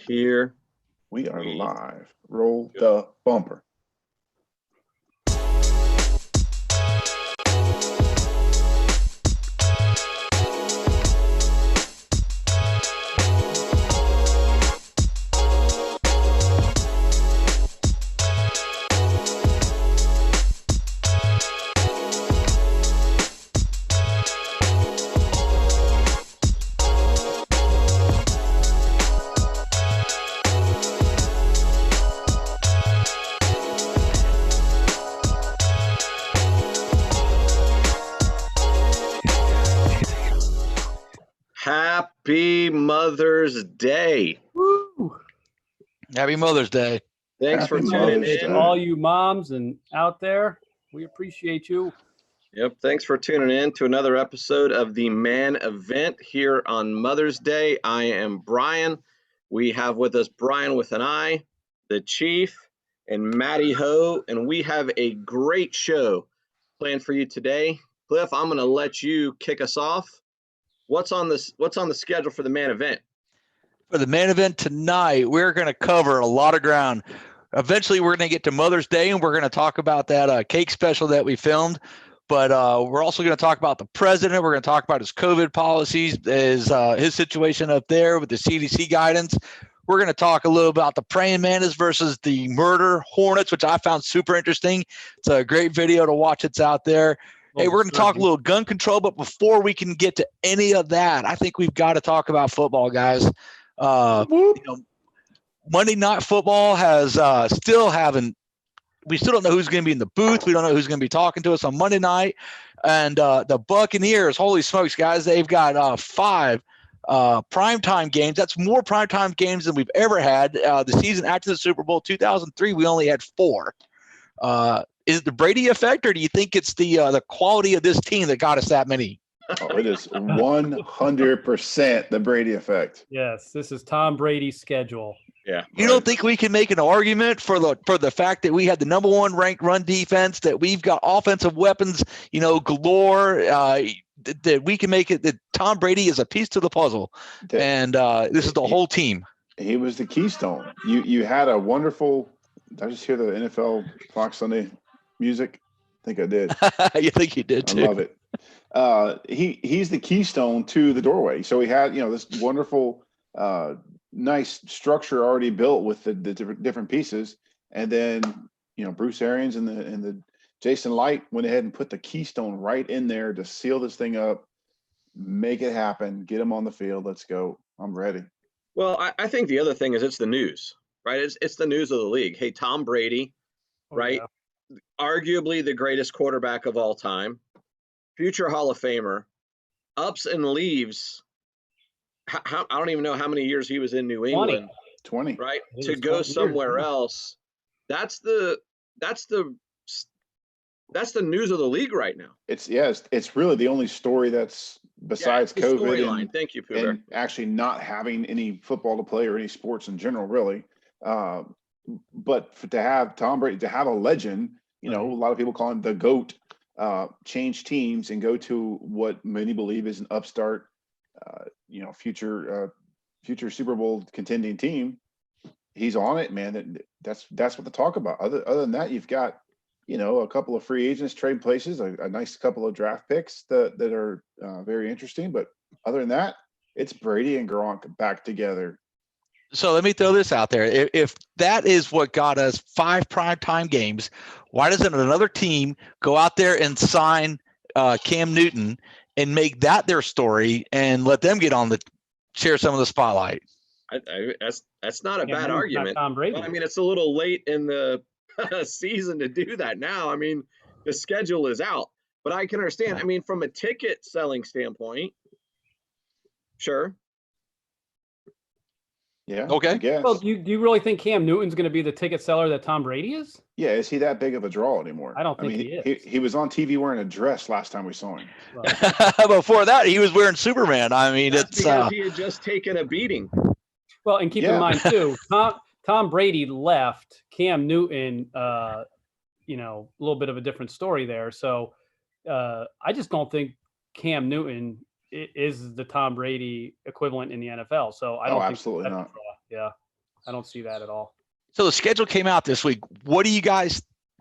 Here we are live. Roll the bumper. Happy Mother's Day. Woo! Happy Mother's Day. Thanks for Happy tuning Mother's in. Day. All you moms and out there, we appreciate you. Yep, thanks for tuning in to another episode of the Man Event here on Mother's Day. I am Brian. We have with us Brian with an I, the Chief, and Matty Ho, and we have a great show planned for you today. Cliff, I'm going to let you kick us off. What's on the schedule for the Man Event? For the Man Event tonight, we're going to cover a lot of ground. Eventually, we're going to get to Mother's Day, and we're going to talk about that cake special that we filmed. But we're also going to talk about the president. We're going to talk about his COVID policies, his situation up there with the CDC guidance. We're going to talk a little about the praying mantis versus the murder Hornets, which I found super interesting. It's a great video to watch. It's out there. Hey, we're going to talk a little gun control, but before we can get to any of that, I think we've got to talk about football, guys. Monday Night Football has we still don't know who's going to be in the booth. We don't know who's going to be talking to us on Monday night. And the Buccaneers, holy smokes, guys, they've got 5 primetime games. That's more primetime games than we've ever had. The season after the Super Bowl 2003, we only had 4. Is it the Brady effect, or do you think it's the quality of this team that got us that many? Oh, it is 100% the Brady effect. Yes, this is Tom Brady's schedule. Yeah. You don't think we can make an argument for the fact that we had the number 1 ranked run defense, that we've got offensive weapons, galore, that we can make it that Tom Brady is a piece to the puzzle, and this is the whole team. He was the keystone. You had a wonderful. Did I just hear the NFL Fox Sunday music? I think I did. You think you did too? I love it. He's the keystone to the doorway. So he had this wonderful, nice structure already built with the different pieces, and then Bruce Arians and the Jason Light went ahead and put the keystone right in there to seal this thing up, make it happen, get him on the field. Let's go. I'm ready. Well, I think the other thing is it's the news, right? It's the news of the league. Hey, Tom Brady, right? Yeah. Arguably the greatest quarterback of all time, future Hall of Famer, ups and leaves. I don't even know how many years he was in New England. 20. Right? To go somewhere else. That's the news of the league right now. It's really the only story that's besides COVID and, thank you, Pooh and actually not having any football to play or any sports in general, really. But to have Tom Brady, to have a legend, a lot of people call him the GOAT, change teams and go to what many believe is an upstart, future Super Bowl contending team. He's on it, man. That's what to talk about. Other than that, you've got a couple of free agents, trade places, a nice couple of draft picks that are very interesting. But other than that, it's Brady and Gronk back together. So let me throw this out there. If that is what got us 5 primetime games, why doesn't another team go out there and sign Cam Newton and make that their story and let them share some of the spotlight? That's not a bad argument. Tom Brady. But, I mean, it's a little late in the season to do that now. I mean, the schedule is out, but I can understand. I mean, from a ticket selling standpoint, sure. Yeah. Okay. I guess. Well, do you really think Cam Newton's going to be the ticket seller that Tom Brady is? Yeah. Is he that big of a draw anymore? I don't think he is. He was on TV wearing a dress last time we saw him. Before that, he was wearing Superman. I mean, That's because he had just taken a beating. Well, and keep in mind too, Tom Brady left. Cam Newton, a little bit of a different story there. So I just don't think Cam Newton is the Tom Brady equivalent in the NFL. So I don't think absolutely not. Yeah. I don't see that at all. So the schedule came out this week.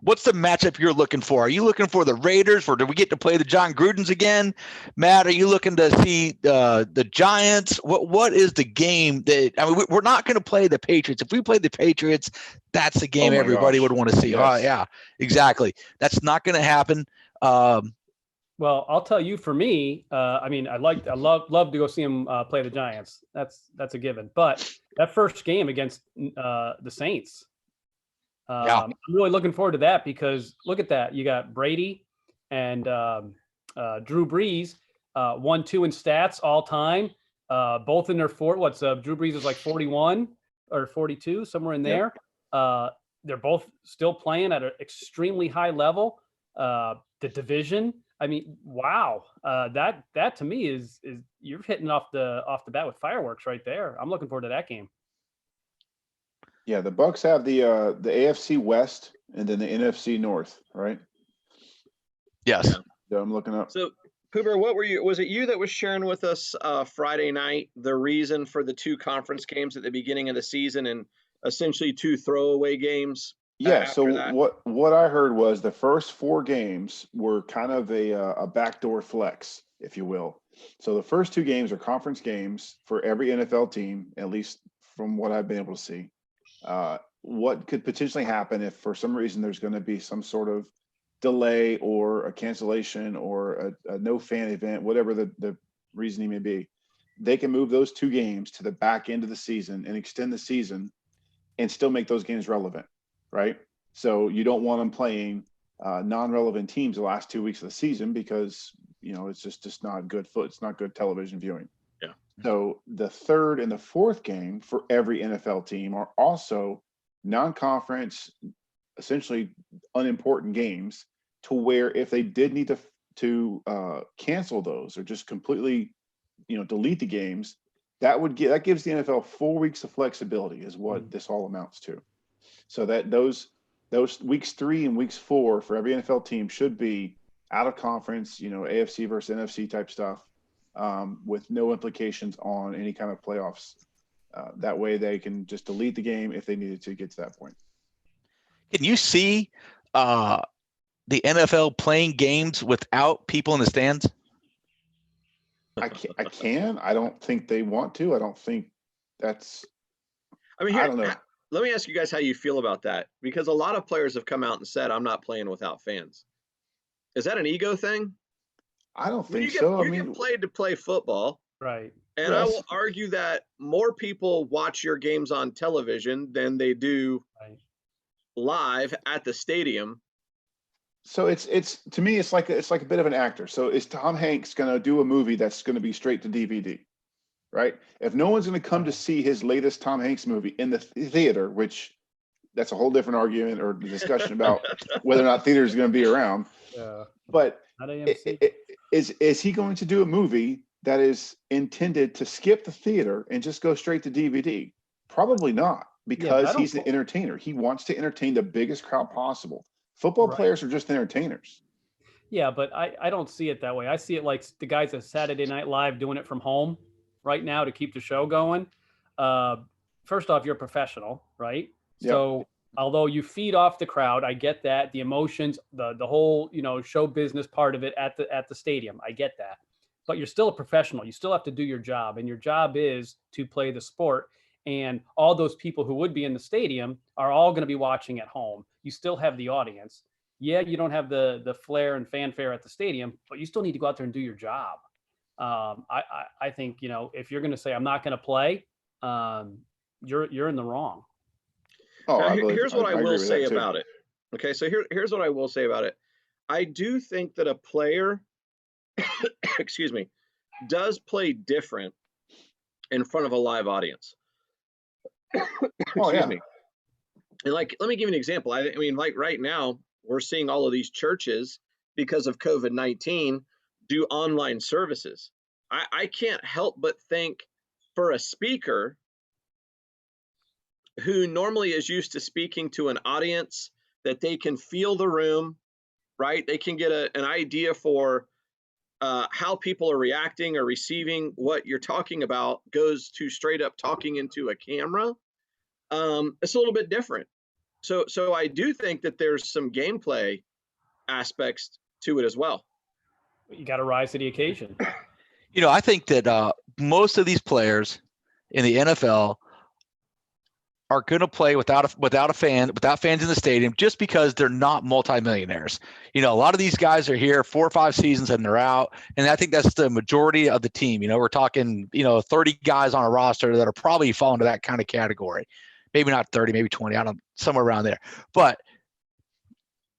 What's the matchup you're looking for? Are you looking for the Raiders, or do we get to play the John Grudens again? Matt, are you looking to see the Giants? What is the game that, I mean, we're not going to play the Patriots. If we play the Patriots, that's the game everybody would want to see. Yes. Yeah, exactly. That's not going to happen. Well, I'll tell you, for me, I mean, I love to go see him play the Giants. That's a given. But that first game against the Saints, I'm really looking forward to that, because look at that. You got Brady and Drew Brees, 1-2 in stats all time, both in their Drew Brees is like 41 or 42, somewhere in there. They're both still playing at an extremely high level. The division, I mean, wow. That to me is you're hitting off the bat with fireworks right there. I'm looking forward to that game. Yeah, the Bucs have the AFC West and then the NFC North, right? Yes. Yeah, that I'm looking up. So, Cooper, was it you that was sharing with us Friday night the reason for the 2 conference games at the beginning of the season and essentially 2 throwaway games? Yeah. So what I heard was the first 4 games were kind of a backdoor flex, if you will. So the first 2 games are conference games for every NFL team, at least from what I've been able to see. What could potentially happen if for some reason there's going to be some sort of delay or a cancellation or a no fan event, whatever the reasoning may be, they can move those 2 games to the back end of the season and extend the season and still make those games relevant, right? So you don't want them playing non-relevant teams the last 2 weeks of the season, because it's just not good it's not good television viewing. Yeah. So the 3rd and the 4th game for every NFL team are also non-conference, essentially unimportant games, to where if they did need to cancel those or just completely delete the games, that gives the NFL 4 weeks of flexibility, is what this all amounts to. So that those weeks 3 and weeks 4 for every NFL team should be out of conference, AFC versus NFC type stuff, with no implications on any kind of playoffs. That way they can just delete the game if they needed to get to that point. Can you see the NFL playing games without people in the stands? I can. I don't think they want to. I don't think that's. I mean, I don't know. Let me ask you guys how you feel about that, because a lot of players have come out and said, "I'm not playing without fans." Is that an ego thing? I don't think so. You get played to play football, right? And yes. I will argue that more people watch your games on television than they do live at the stadium. So it's to me, it's like a bit of an actor. So is Tom Hanks going to do a movie that's going to be straight to DVD, right? If no one's going to come to see his latest Tom Hanks movie in the theater, which that's a whole different argument or discussion about whether or not theaters are going to be around. But is he going to do a movie that is intended to skip the theater and just go straight to DVD? Probably not, because he's an entertainer. He wants to entertain the biggest crowd possible. Football players are just entertainers. Yeah, but I don't see it that way. I see it like the guys at Saturday Night Live doing it from home right now to keep the show going. First off, you're a professional, right? Yep. So although you feed off the crowd, I get that, the emotions, the whole show business part of it at the stadium, I get that. But you're still a professional. You still have to do your job, and your job is to play the sport. And all those people who would be in the stadium are all going to be watching at home. You still have the audience. Yeah, you don't have the flair and fanfare at the stadium, but you still need to go out there and do your job. I think if you're going to say I'm not going to play, you're in the wrong. Here's what I will say about it. Okay, so here's what I will say about it. I do think that a player, excuse me, does play different in front of a live audience. Excuse me. And let me give you an example. I mean, like right now, we're seeing all of these churches, because of COVID-19, do online services. I can't help but think, for a speaker who normally is used to speaking to an audience, that they can feel the room, right? They can get an idea for how people are reacting or receiving what you're talking about, goes to straight up talking into a camera. it's a little bit different. So I do think that there's some gameplay aspects to it as well. You got to rise to the occasion. I think that most of these players in the NFL are going to play without fans in the stadium, just because they're not multimillionaires. A lot of these guys are here 4 or 5 seasons and they're out. And I think that's the majority of the team. We're talking, 30 guys on a roster that are probably fall into that kind of category. Maybe not 30, maybe 20, somewhere around there. But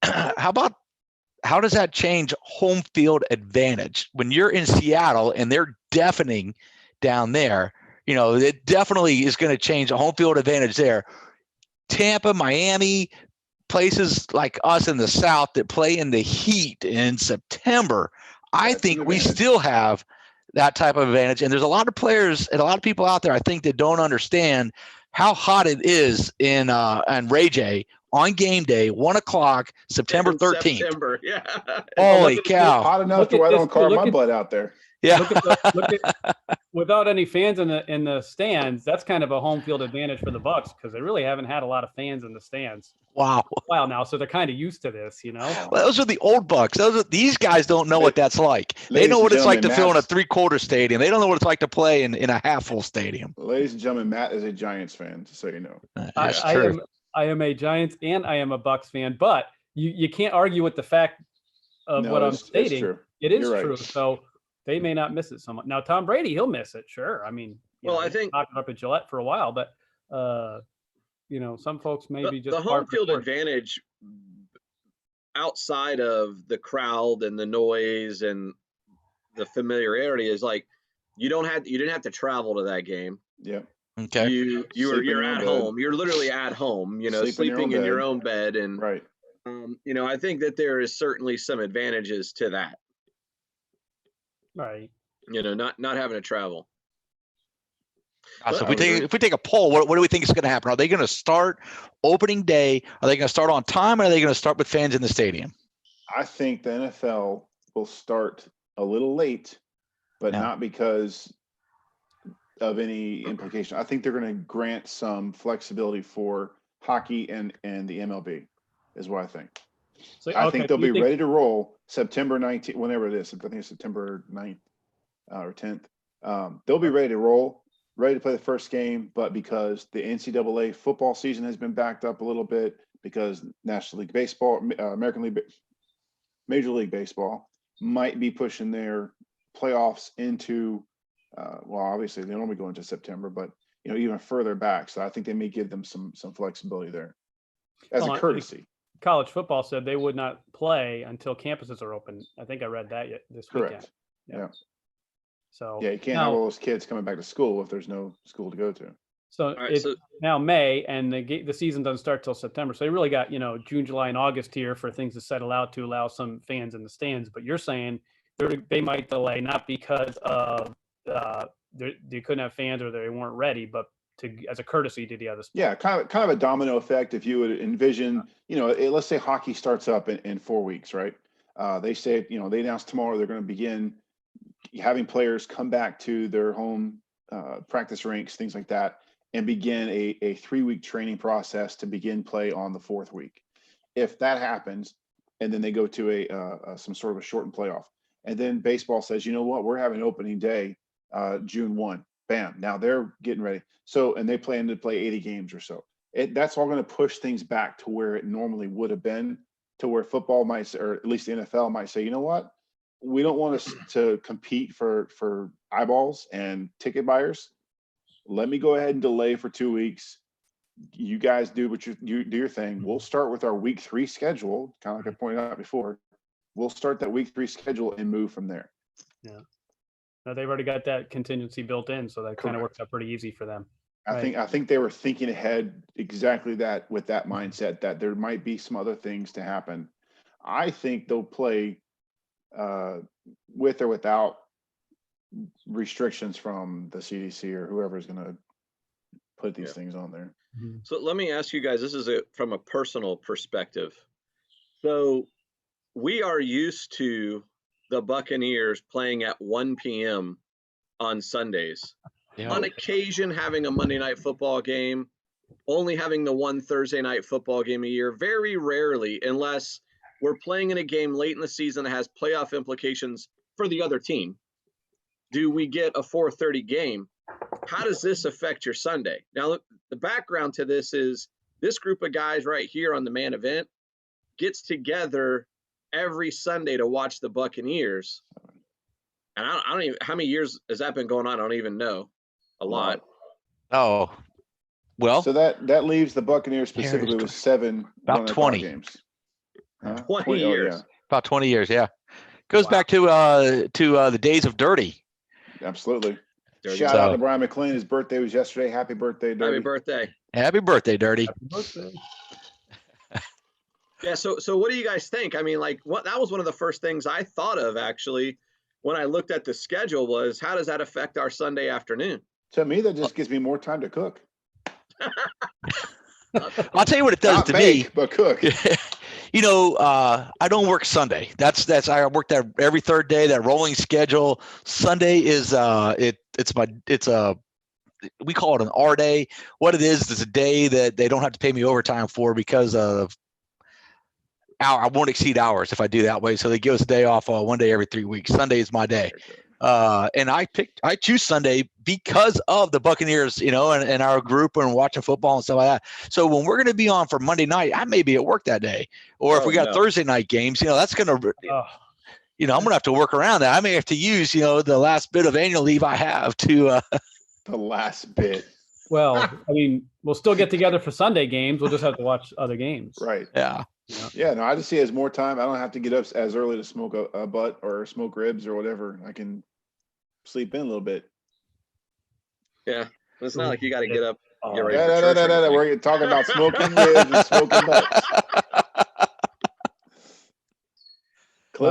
how does that change home field advantage when you're in Seattle and they're deafening down there? It definitely is going to change the home field advantage there. Tampa, Miami, places like us in the South that play in the heat in September, I think we still have that type of advantage. And there's a lot of players and a lot of people out there, I think, that don't understand how hot it is in Ray J on game day, 1 o'clock, September 13th. September, yeah. Holy cow! Hot enough to where I don't carve my butt out there. Yeah. Look at without any fans in the stands, that's kind of a home field advantage for the Bucs, because they really haven't had a lot of fans in the stands. Wow. Wow, now, so they're kind of used to this, Well, those are the old Bucs. These guys don't know what that's like. They know what it's like to fill in a 3/4 stadium. They don't know what it's like to play in a half full stadium. Ladies and gentlemen, Matt is a Giants fan, just so you know. That's true. I am a Giants and I am a Bucs fan, but you can't argue with the fact of what I'm stating. It is true. Right. So they may not miss it so much. Now, Tom Brady, he'll miss it, sure. I mean, I think talking up at Gillette for a while, but some folks maybe just the home field advantage outside of the crowd and the noise and the familiarity is like you didn't have to travel to that game. Yeah. Okay. You're at home. You're literally at home, sleeping in your own bed. And right. I think that there is certainly some advantages to that. Right. Not having to travel. So if we take a poll, what do we think is going to happen? Are they going to start opening day? Are they going to start on time? Or are they going to start with fans in the stadium? I think the NFL will start a little late, but not because of any implication. I think they're going to grant some flexibility for hockey and the MLB is what I think. So, I think they'll be ready to roll September 19th, whenever it is. I think it's September 9th or 10th. They'll be ready to roll, ready to play the first game, but because the NCAA football season has been backed up a little bit, because National League Baseball, Major League Baseball might be pushing their playoffs into, obviously they normally go into September, but even further back. So I think they may give them some flexibility there as a courtesy. College football said they would not play until campuses are open. I think I read that this weekend. Correct. Yeah. So you can't have all those kids coming back to school if there's no school to go to. So it's now May, and the season doesn't start till September. So they really got June, July, and August here for things to settle out to allow some fans in the stands. But you're saying they might delay not because of they couldn't have fans or they weren't ready, but as a courtesy to the other sports. Yeah, kind of a domino effect. If you would envision, let's say hockey starts up in 4 weeks, right? They say, they announce tomorrow they're going to begin having players come back to their home practice rinks, things like that, and begin a 3-week training process to begin play on the 4th week. If that happens, and then they go to some sort of a shortened playoff, and then baseball says, you know what, we're having opening day June 1. Bam. Now they're getting ready. So, and they plan to play 80 games or so. That's all going to push things back to where it normally would have been, to where football might, or at least the NFL might say, you know what, we don't want us to compete for eyeballs and ticket buyers. Let me go ahead and delay for 2 weeks. You guys do what you do your thing. We'll start with our week 3 schedule, kind of like I pointed out before. We'll start that week 3 schedule and move from there. Yeah. No, they've already got that contingency built in, so that kind of works out pretty easy for them. I think they were thinking ahead exactly that, with that mindset that there might be some other things to happen. I think they'll play with or without restrictions from the CDC or whoever is going to put these things on there. So let me ask you guys, this is from a personal perspective. So we are used to the Buccaneers playing at 1 p.m. on Sundays. Yeah. On occasion, having a Monday night football game, only having the one Thursday night football game a year, very rarely, unless we're playing in a game late in the season that has playoff implications for the other team, do we get a 4:30 game? How does this affect your Sunday? Now, the background to this is this group of guys right here on the Man Event gets together every Sunday to watch the Buccaneers. And I don't even, how many years has that been going on? I don't even know. A lot. Oh, well. So that leaves the Buccaneers specifically with 7 about 20 games. 20 years. Oh, yeah. About 20 years, yeah. Goes back to the days of Dirty. Absolutely. Dirty. Shout out to Brian McLean. His birthday was yesterday. Happy birthday, Dirty. Happy birthday. Happy birthday, Dirty. Happy birthday. Yeah, so what do you guys think? I mean, like, that was one of the first things I thought of, actually, when I looked at the schedule, was how does that affect our Sunday afternoon? To me, that just gives me more time to cook. I'll tell you what it does Not to bake, me. but cook. I don't work Sunday. That's I work that every third day, that rolling schedule. Sunday is we call it an R day. What it is a day that they don't have to pay me overtime for because of I won't exceed hours if I do that way. So they give us a day off one day every 3 weeks. Sunday is my day. And I choose Sunday because of the Buccaneers, and our group and watching football and stuff like that. So when we're going to be on for Monday night, I may be at work that day. Or if we got Thursday night games, that's going to, I'm going to have to work around that. I may have to use, the last bit of annual leave I have to. The last bit. Well, I mean, we'll still get together for Sunday games. We'll just have to watch other games. Right. Yeah. Yeah, no, I just see it as more time. I don't have to get up as early to smoke a butt or smoke ribs or whatever. I can sleep in a little bit. Yeah, it's not like you got to get up. Get ready No. We're talking about smoking ribs and smoking butts.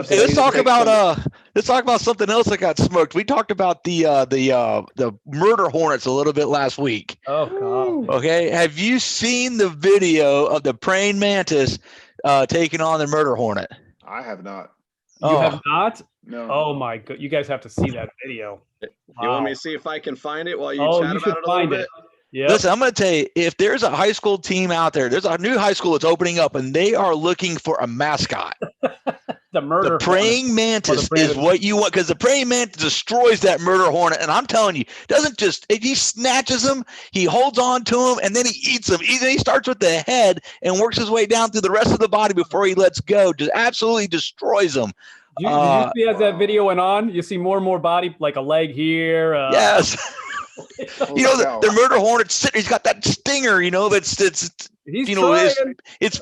Hey, let's talk about something else that got smoked. We talked about the murder hornets a little bit last week. Oh God. Okay, have you seen the video of the praying mantis taking on the murder hornet? I have not. You have not? No. Oh my God! You guys have to see that video. You want me to see if I can find it while you chat you about it a little bit? Yeah. Listen, I'm going to tell you, if there's a high school team out there, there's a new high school that's opening up, and they are looking for a mascot. The praying mantis is what you want, because the praying mantis destroys that murder hornet. And I'm telling you, he snatches him, he holds on to him, and then he eats him. He starts with the head and works his way down through the rest of the body before he lets go. Just absolutely destroys him. Did you see as that video went on? You see more and more body, like a leg here. Yes. The murder hornet sitting. He's got that stinger. It's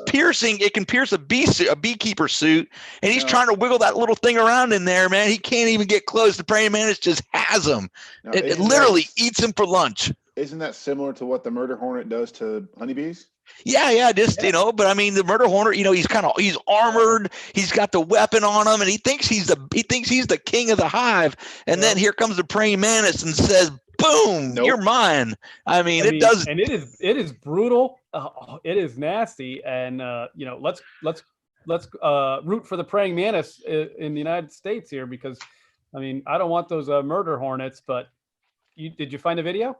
piercing. It can pierce a beekeeper suit, and he's trying to wiggle that little thing around in there. Man, he can't even get close. The praying mantis just has him. It literally eats him for lunch. Isn't that similar to what the murder hornet does to honeybees? Yeah. But I mean, the murder hornet, he's armored. He's got the weapon on him, and he thinks he's the king of the hive. And then here comes the praying mantis and says, "Boom, you're mine." I mean, it does. And it is brutal. It is nasty. And let's root for the praying mantis in the United States here, because I mean, I don't want those murder hornets. But did you find a video?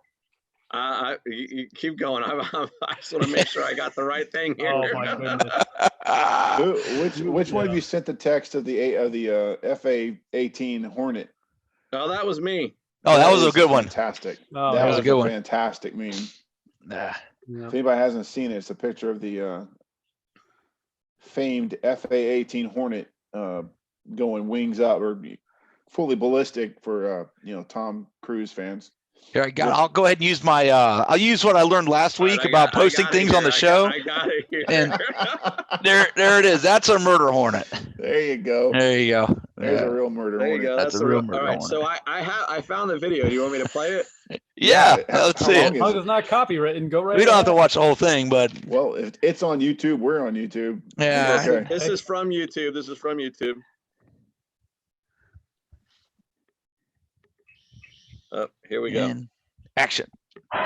You keep going. I just want to make sure I got the right thing here. Oh my goodness! Which one of you sent the text of the FA-18 Hornet? Oh, that was me. Oh, that was a good one. Fantastic. Oh, that was a good one. Fantastic meme. Yeah. If anybody hasn't seen it, it's a picture of the famed FA-18 Hornet going wings up, or fully ballistic for Tom Cruise fans. Here, I'll go ahead and use my I'll use what I learned last week about posting things on the show. I got it here. And there it is. That's a murder hornet. There you go. There you go. There's a real murder hornet. There you go. That's a real murder hornet. All right, so I found the video. Do you want me to play it? Yeah, let's see it. As long as it's not copywritten, go right. We don't have to watch the whole thing, but well, if it's on YouTube, we're on YouTube. Yeah. Okay. This is from YouTube. Oh, here we go. And action. Oh,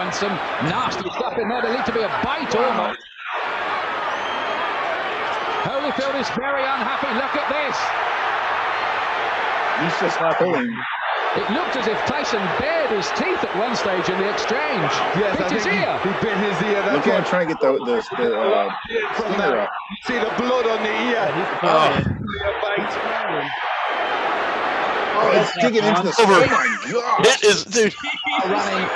and some nasty stuff in there. There needs to be a bite almost. Holyfield is very unhappy. Look at this. He's just pulling. It looked as if Tyson bared his teeth at one stage in the exchange. Yes, Bit I his think ear. he bit his ear. Look at him trying to get the from stinger that. up. See the blood on the ear. He's trying. Bite. Oh, it's digging into the. Over. Oh my god! It is, dude. Running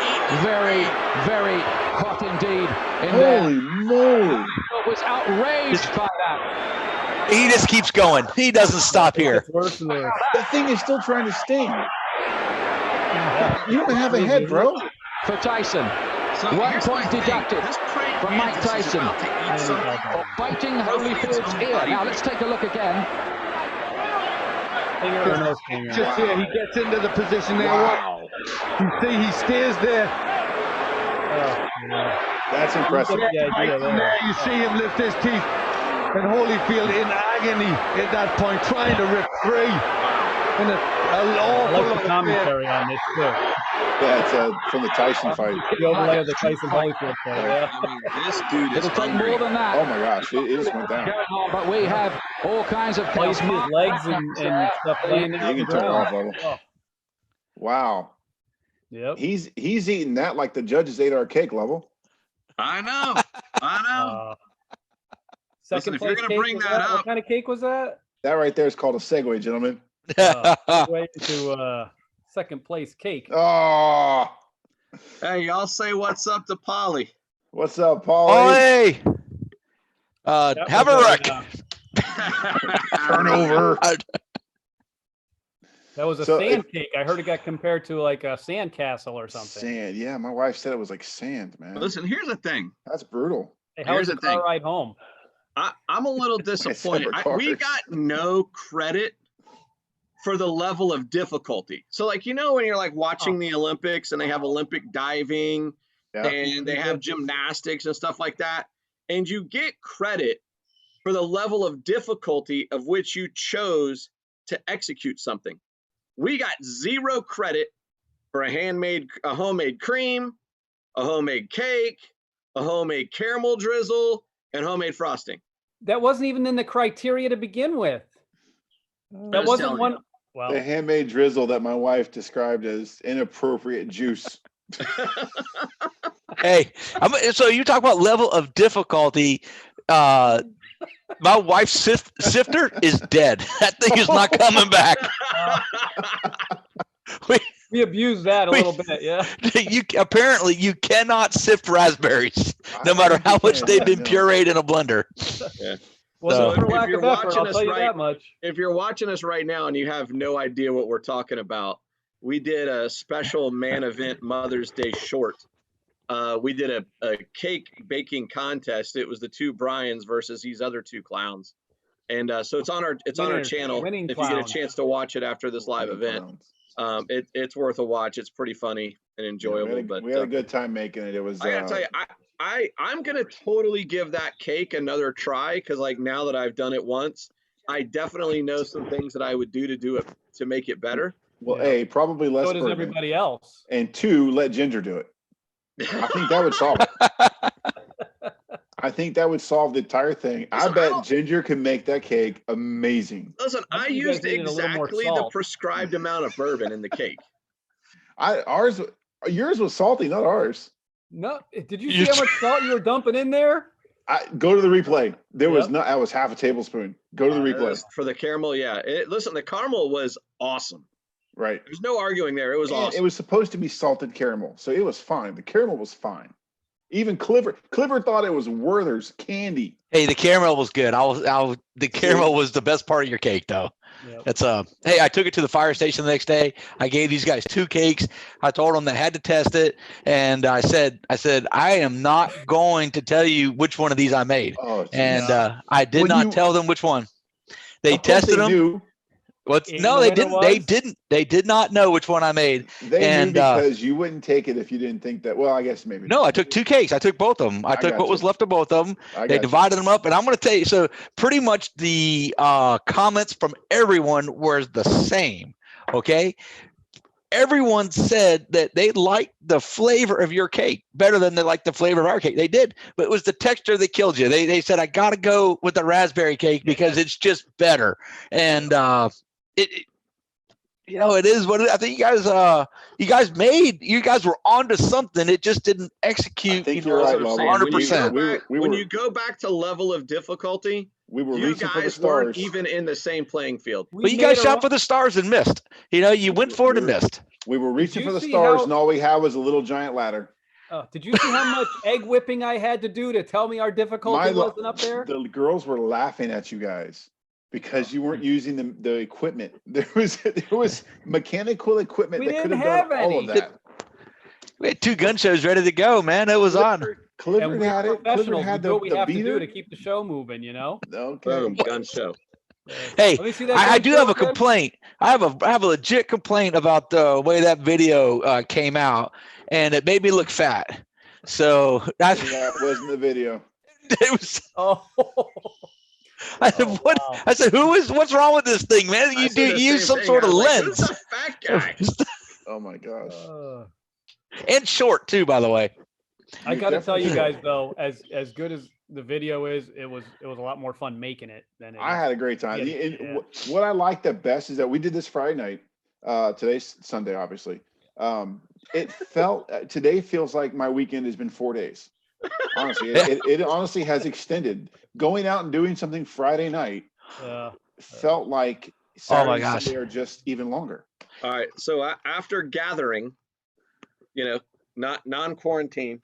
very, very hot indeed in Holy there. moly! I was outraged by that. He just keeps going. He doesn't stop here. It's worse and worse. That thing is still trying to sting. You don't have a head, bro. For Tyson. So 1 here's my point thing. deducted This praying from Mike mantis is Tyson. about to eat something. For biting Hopefully it's Holyfield's on ear. body Now weight. let's take a look again. Finger or no finger? Just here, he gets into the position there. Wow, You see, he stays there. Oh, yeah. that's impressive. The idea there. There you see him lift his teeth. And Holyfield in agony at that point, trying to rip free. And an I awful like lot the of commentary on this too. Yeah, it's from the Tyson fight. The overlay of the Tyson Holyfield fight. Yeah. I mean, this dude is It'll take hungry. more than that. Oh my gosh, it just went down. Going on, but we have all kinds of Oh, you see his legs and stuff laying there. You on the can turn it off, ground. Bubba. Oh, Wow, yep. he's eating that like the judges ate our cake level. I know. I know. Second Listen, if you're place gonna cake bring was that What up- kind of cake was that? That right there is called a segue, gentlemen. Way to second place cake. Oh, Hey, y'all say what's up to Polly. what's up, Paul? Oh, hey. That Have was a wreck. Turnover. That was a So, sand cake. I heard it got compared to like a sand castle or something. Sand. Yeah, my wife said it was like sand, man. Listen, here's the thing. That's brutal. Hey, how was Here's the the thing. car ride home? I'm a little disappointed. separate We cars. got no credit for the level of difficulty. So, like, when you're like watching the Olympics and they have Olympic diving Yeah. and they have gymnastics and stuff like that, and you get credit for the level of difficulty of which you chose to execute something. We got zero credit for a homemade cream, a homemade cake, a homemade caramel drizzle, and homemade frosting. That wasn't even in the criteria to begin with. That just wasn't telling one. you. Well, The handmade drizzle that my wife described as inappropriate juice. Hey, so you talk about level of difficulty. My wife's sifter is dead. That thing is not coming back. we abused that a little bit. Yeah. Apparently you cannot sift raspberries, no matter how much they've been pureed in a blender. Wasn't So for if lack you're of effort, watching I'll us tell you right- that much. If you're watching us right now and you have no idea what we're talking about, we did a special man event Mother's Day short. We did a cake baking contest. It was the two Bryans versus these other two clowns. And so it's on our Winners, channel. winning If you get a clowns. chance to watch it after this live event, it's worth a watch. It's pretty funny and enjoyable. We had a good time making it. It was. I gotta tell you, I'm gonna totally give that cake another try because like now that I've done it once, I definitely know some things that I would do it to make it better. Well, Yeah. A, probably less So does bourbon, everybody else. and 2, let Ginger do it. I think that would solve it. I think that would solve the entire thing. I Listen, bet Ginger can make that cake amazing. Listen, I I think you guys used needed a little more exactly the salt. prescribed amount of bourbon in the cake. Yours was salty, not ours. No, did you see how much salt you were dumping in there? Go to the replay. There was Yep. not. That was half a tablespoon. Go to the It replay. was- for the caramel, yeah. Listen, the caramel was awesome. Right. There's no arguing there. It was And awesome. It was supposed to be salted caramel, so it was fine. The caramel was fine. Even Clifford thought it was Werther's candy. Hey, the caramel was good. The caramel was the best part of your cake, though. Yep. It's hey, I took it to the fire station the next day. I gave these guys 2 cakes. I told them they had to test it, and I said I am not going to tell you which one of these I made, Oh, geez. and I did Well, not you- tell them which one. They Of course tested them. knew. What? And No, the they winner didn't. They was? didn't. They did not know which one I made. They And, knew because you wouldn't take it if you didn't think that. Well, I guess maybe. No, I took 2 cakes. I took both of them. I took got what was you. left of both of them. I They got you. divided them up, and I'm going to tell you. So pretty much the comments from everyone were the same. Okay, everyone said that they liked the flavor of your cake better than they liked the flavor of our cake. They did, but it was the texture that killed you. They said I got to go with the raspberry cake because it's just better. And it is what I think. You guys were onto something. It just didn't execute. I think you're right, Lovell. 100%. When you go back to level of difficulty, we were you reaching for the guys weren't stars. even in the same playing field. But you guys shot for the stars and missed. You went for it and missed. We were reaching for the stars, and all we had was a little giant ladder. Did you see how much egg whipping I had to do to tell me our difficulty wasn't up there? The girls were laughing at you guys because you weren't using the equipment. There was mechanical equipment that could have done all of that. We had 2 gun shows ready to go, man. It was on. Clifford had it. Clifford had what we have to beater. do to keep the show moving, Okay. Boom, gun show. Hey, I do have a complaint. I have a legit complaint about the way that video came out, and it made me look fat. So that wasn't the video. It was. Oh. I said, what? Wow. I said, what's wrong with this thing, man? You use some sort of lens. Who's a fat guy? Oh my gosh. And short too, by the way. I got to tell you guys though, as good as the video is, it was a lot more fun making it than it I had a great time. What I liked the best is that we did this Friday night. Today's Sunday, obviously. It felt today feels like my weekend has been 4 days. Honestly, it honestly has extended. Going out and doing something Friday night felt like Saturday and Sunday are just even longer. All right. So after gathering, not non-quarantine,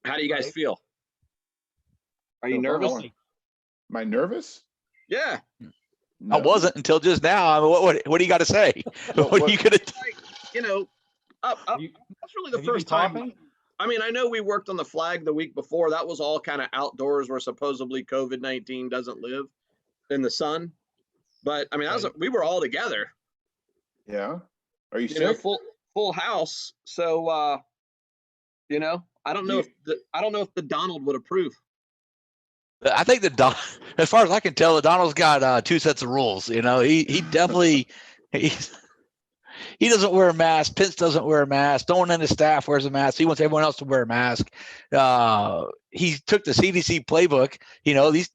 how do you guys feel? Are you nervous? Am I nervous? Yeah. No. I wasn't until just now. I mean, what do you got to say? What are you gonna? That's really the first time. I mean, I know we worked on the flag the week before. That was all kind of outdoors, where supposedly COVID-19 doesn't live in the sun. But I mean, we were all together. Yeah. Are you sick? Full house. So I don't know if the Donald would approve. I think as far as I can tell, the Donald's got 2 sets of rules. He definitely he doesn't wear a mask. Pitts doesn't wear a mask. No one in his staff wears a mask. He wants everyone else to wear a mask. He took the CDC playbook.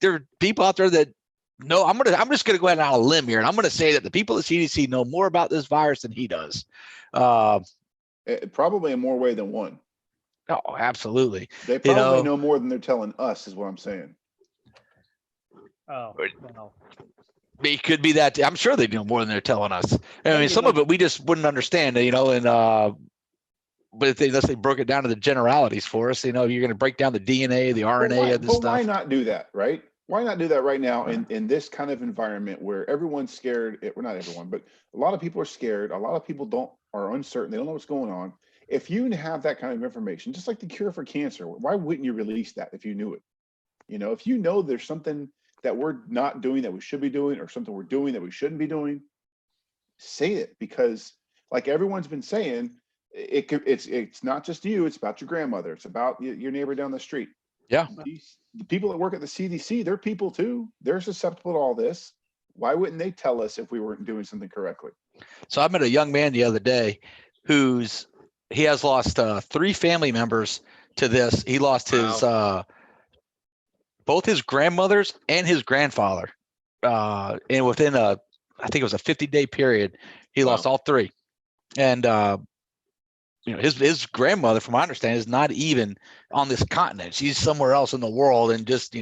There are people out there that know. I'm just gonna go out on a limb here, and I'm gonna say that the people at CDC know more about this virus than he does. Probably in more way than one. Oh, absolutely. They probably know more than they're telling us, is what I'm saying. Oh, no. It could be that. I'm sure they know more than they're telling us. I mean, some of it we just wouldn't understand, but unless they broke it down to the generalities for us, you're going to break down the DNA, the RNA of this stuff. Why not do that, right? Why not do that right now in this kind of environment where everyone's scared? Well, not everyone, but a lot of people are scared. A lot of people are uncertain. They don't know what's going on. If you have that kind of information, just like the cure for cancer, why wouldn't you release that if you knew it? If you know there's something that we're not doing that we should be doing, or something we're doing that we shouldn't be doing, say it. Because like everyone's been saying, it's not just you, it's about your grandmother, it's about your neighbor down the street. Yeah. The people that work at the CDC, they're people too. They're susceptible to all this. Why wouldn't they tell us if we weren't doing something correctly? So I met a young man the other day he has lost 3 family members to this. He lost his both his grandmothers and his grandfather, and within I think it was a 50-day period, he lost all 3. And his grandmother, from my understanding, is not even on this continent. She's somewhere else in the world, and just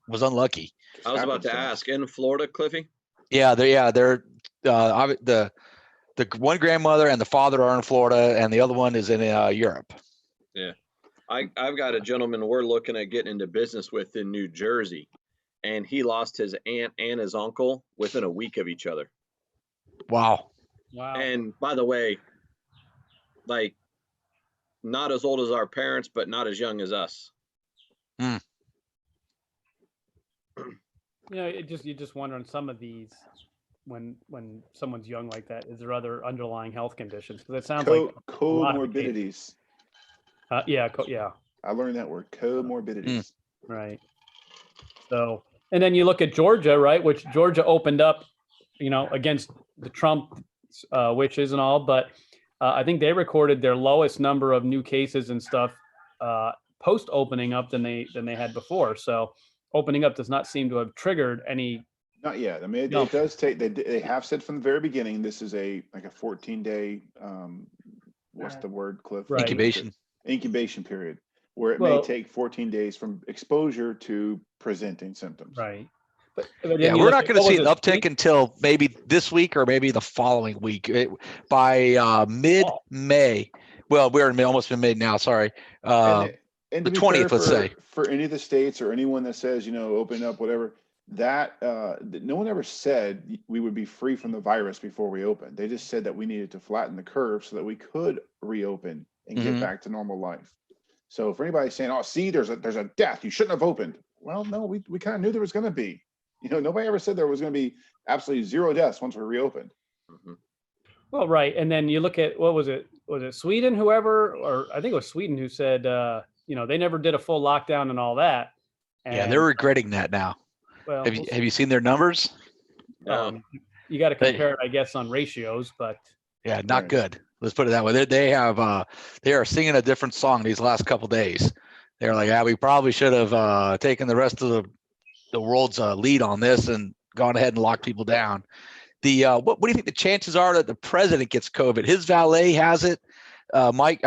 was unlucky. I was about to ask, in Florida, Cliffy? Yeah, they're the one grandmother and the father are in Florida, and the other one is in Europe. Yeah. I've got a gentleman we're looking at getting into business with in New Jersey, and he lost his aunt and his uncle within a week of each other. Wow. And by the way, like, not as old as our parents, but not as young as us. You just wonder on some of these, when someone's young like that, is there other underlying health conditions? Because it sounds like comorbidities. Yeah. I learned that word, comorbidities. Right. So, and then you look at Georgia, right? Which Georgia opened up, against the Trump wishes and all, but I think they recorded their lowest number of new cases and stuff post opening up than they had before. So, opening up does not seem to have triggered any Not yet. I mean, No. it does take. They have said from the very beginning this is a 14-day. What's the word, Cliff? Right. Incubation period, where it may take 14 days from exposure to presenting symptoms. Right. But then Yeah, you we're look not at- going to what see was an it, uptick until maybe this week or maybe the following week. By mid-May. Well, we're almost in May now. Sorry. And The to be 20th, fair, let's say. for any of the states or anyone that says, open up, whatever, that no one ever said we would be free from the virus before we opened. They just said that we needed to flatten the curve so that we could reopen and get back to normal life. So for anybody saying, "Oh, see, there's a death, you shouldn't have opened," well, no, we kind of knew there was going to be. Nobody ever said there was going to be absolutely 0 deaths once we reopened. Mhm. Well, right. And then you look at, what was it? Was it Sweden, whoever, or I think it was Sweden who said, they never did a full lockdown and all that. Yeah, And, they're regretting that now. well, Have you seen their numbers? No. you got to compare it, I guess, on ratios, but Yeah, not Right. good. Let's put it that way. They are singing a different song these last couple days. They're like, we probably should have taken the rest of the world's lead on this and gone ahead and locked people down. What do you think the chances are that the president gets COVID? His valet has it. Mike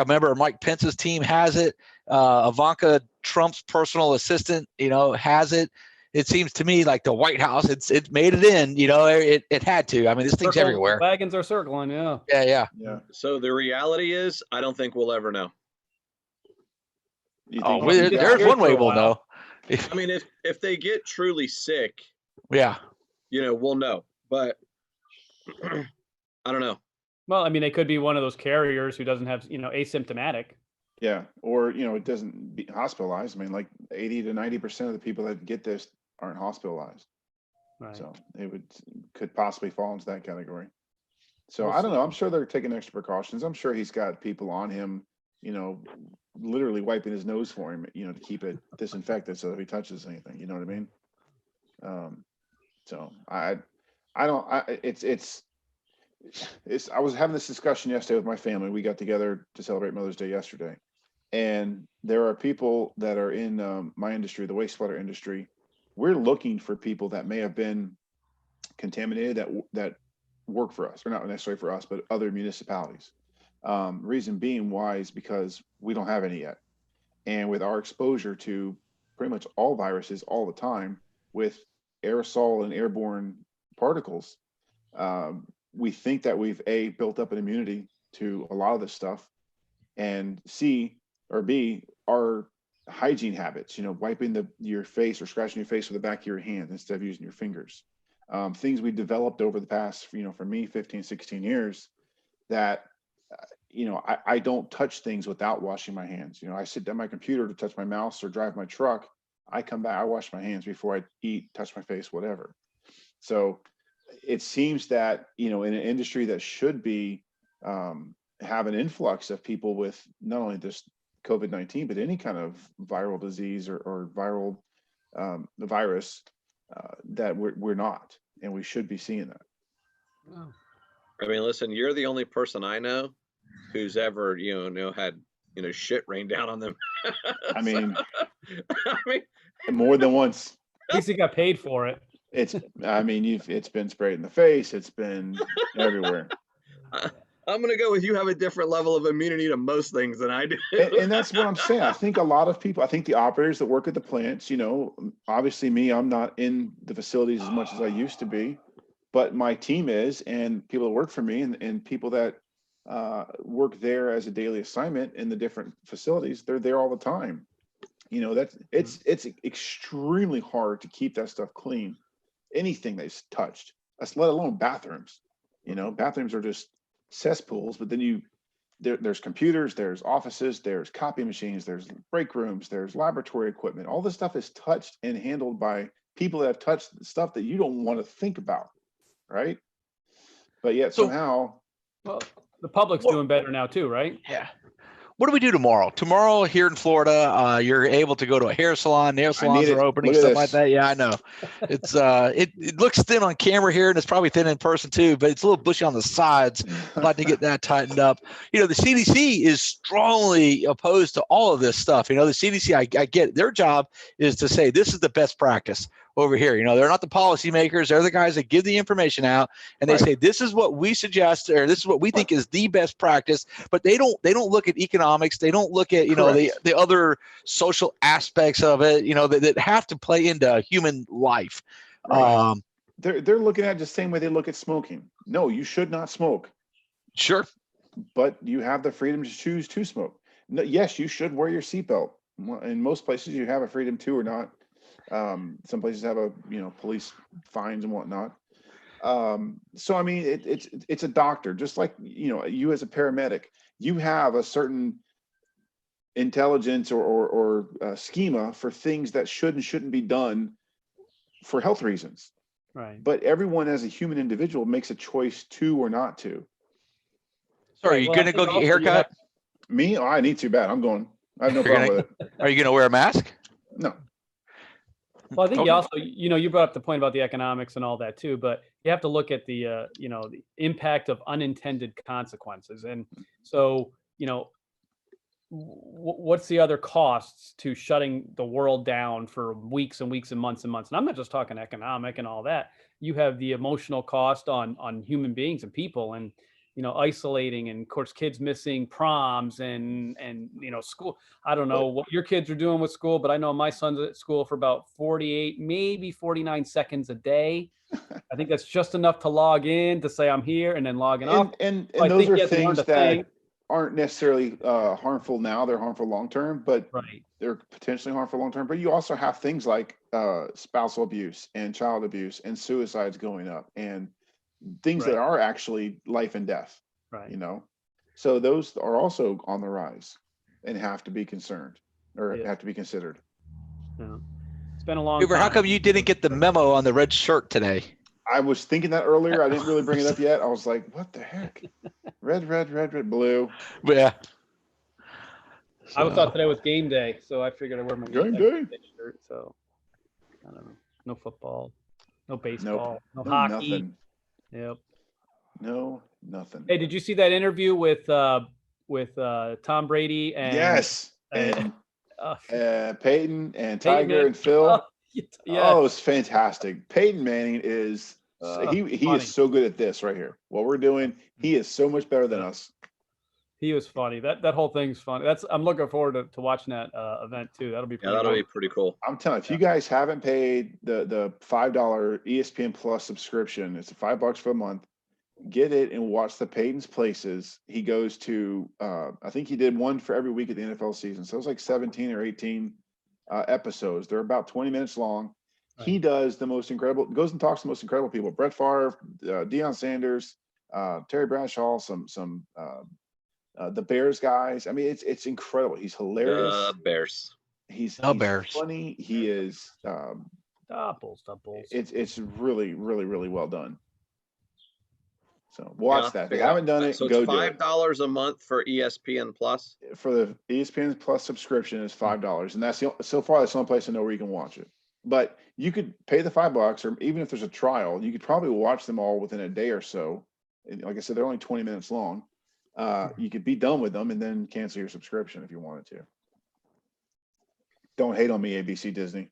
Pence's team has it. Ivanka Trump's personal assistant, has it. It seems to me like the White House, it made it in, it had to. I mean, this thing's everywhere. Wagons are circling, yeah. Yeah. So the reality is, I don't think we'll ever know. There's one way we'll know. I mean, if they get truly sick, Yeah. We'll know. But I don't know. Well, I mean, they could be one of those carriers who doesn't have, asymptomatic. Yeah, or it doesn't be hospitalized. I mean, like 80 to 90% of the people that get this aren't hospitalized. Right. So it could possibly fall into that category. So We'll I don't see. know. I'm sure they're taking extra precautions. I'm sure he's got people on him, literally wiping his nose for him, to keep it disinfected so that if he touches anything, you know what I mean? So I was having this discussion yesterday with my family. We got together to celebrate Mother's Day yesterday. And there are people that are in my industry, the wastewater industry. We're looking for people that may have been contaminated that work for us, or not necessarily for us, but other municipalities. Reason being why is because we don't have any yet. And with our exposure to pretty much all viruses all the time with aerosol and airborne particles, we think that we've built up an immunity to a lot of this stuff, and B, our hygiene habits, wiping your face or scratching your face with the back of your hand instead of using your fingers. Things we developed over the past, for me, 15, 16 years that, I don't touch things without washing my hands. I sit down my computer to touch my mouse or drive my truck. I come back, I wash my hands before I eat, touch my face, whatever. So it seems that, in an industry that should be have an influx of people with not only just COVID-19, but any kind of viral disease or viral the virus, that we're not, and we should be seeing that. Wow. I mean, listen, you're the only person I know who's ever, had, shit rain down on them. I mean, I mean, more than once. At least he got paid for it. It's been sprayed in the face. It's been everywhere. I'm going to go with you have a different level of immunity to most things than I do. And that's what I'm saying. I think a lot of people, the operators that work at the plants, obviously me, I'm not in the facilities as much as I used to be, but my team is, and people that work for me and people that work there as a daily assignment in the different facilities, they're there all the time. It's extremely hard to keep that stuff clean. Anything that's touched, let alone bathrooms. Bathrooms are just cesspools, but then there's computers, there's offices, there's copy machines, there's break rooms, there's laboratory equipment. All this stuff is touched and handled by people that have touched stuff that you don't want to think about, right? But yet somehow, well, the public's doing better now too, right? Yeah. What do we do tomorrow? Tomorrow here in Florida, you're able to go to a hair salon. Nail salons are opening, stuff like that. Yeah, I know. It's it looks thin on camera here, and it's probably thin in person too, but it's a little bushy on the sides. I'd like to get that tightened up. The CDC is strongly opposed to all of this stuff. The CDC, I get it. Their job is to say this is the best practice. over here. They're not the policymakers. They're the guys that give the information out, and they say, this is what we suggest, or this is what we think is the best practice. But they don't look at economics. They don't look at, the other social aspects of it, that have to play into human life. Right. They're looking at it the same way they look at smoking. No, you should not smoke. Sure. But you have the freedom to choose to smoke. No, yes, you should wear your seatbelt. In most places, you have a freedom to or not. Some places have police fines and whatnot. So I mean, it's a doctor, just like you as a paramedic, you have a certain intelligence or schema for things that should and shouldn't be done for health reasons. Right. But everyone as a human individual makes a choice to or not to. So are you going to go get your haircut? Me? Oh, I need to bad. I'm going. I have no problem with it. Are you going to wear a mask? No. Well, I think you also, you brought up the point about the economics and all that too, but you have to look at the, the impact of unintended consequences. And so, what's the other costs to shutting the world down for weeks and weeks and months and months? And I'm not just talking economic and all that. You have the emotional cost on human beings and people, and isolating, and of course kids missing proms and school. I don't know what your kids are doing with school, but I know my son's at school for about 48, maybe 49 seconds a day. I think that's just enough to log in to say I'm here and then logging off. And those are things that aren't necessarily harmful now. They're harmful long term, but they're potentially harmful long term. But you also have things like spousal abuse and child abuse and suicides going up, and things that are actually life and death, so those are also on the rise and have to be concerned or have to be considered. Yeah. It's been a long time. How come you didn't get the memo on the red shirt today? I was thinking that earlier. I didn't really bring it up yet. I was like, what the heck? Red, blue. Yeah. I thought today was game day, so I figured I'd wear my game day shirt. So I don't know. No football, no baseball, no hockey. Nothing. Yep. No, nothing. Hey, did you see that interview with Tom Brady and and Peyton and Tiger and Phil? Oh, it was fantastic. Peyton Manning is he is so good at this right here. What we're doing, he is so much better than us. He was funny. That whole thing's funny. I'm looking forward to watching that event too. That'll be be pretty cool. I'm telling you, if you guys haven't paid the $5 ESPN Plus subscription, it's $5 for a month. Get it and watch the Peyton's Places. He goes to I think he did one for every week of the NFL season. So it was like 17 or 18 episodes. They're about 20 minutes long. Right. He does the most incredible, goes and talks to the most incredible people. Brett Favre, Deion Sanders, Terry Bradshaw, some the Bears guys. I mean, it's incredible. He's hilarious. Bears. He's Bears. Funny. He is. Doubles. It's really, really, really well done. So watch that. If you haven't done it, so go it's $5 a month for ESPN Plus. For the ESPN Plus subscription is $5, and that's so far that's the only place I know where you can watch it. But you could pay the $5, or even if there's a trial, you could probably watch them all within a day or so. And like I said, they're only 20 minutes long. You could be done with them and then cancel your subscription if you wanted to. Don't hate on me, ABC Disney.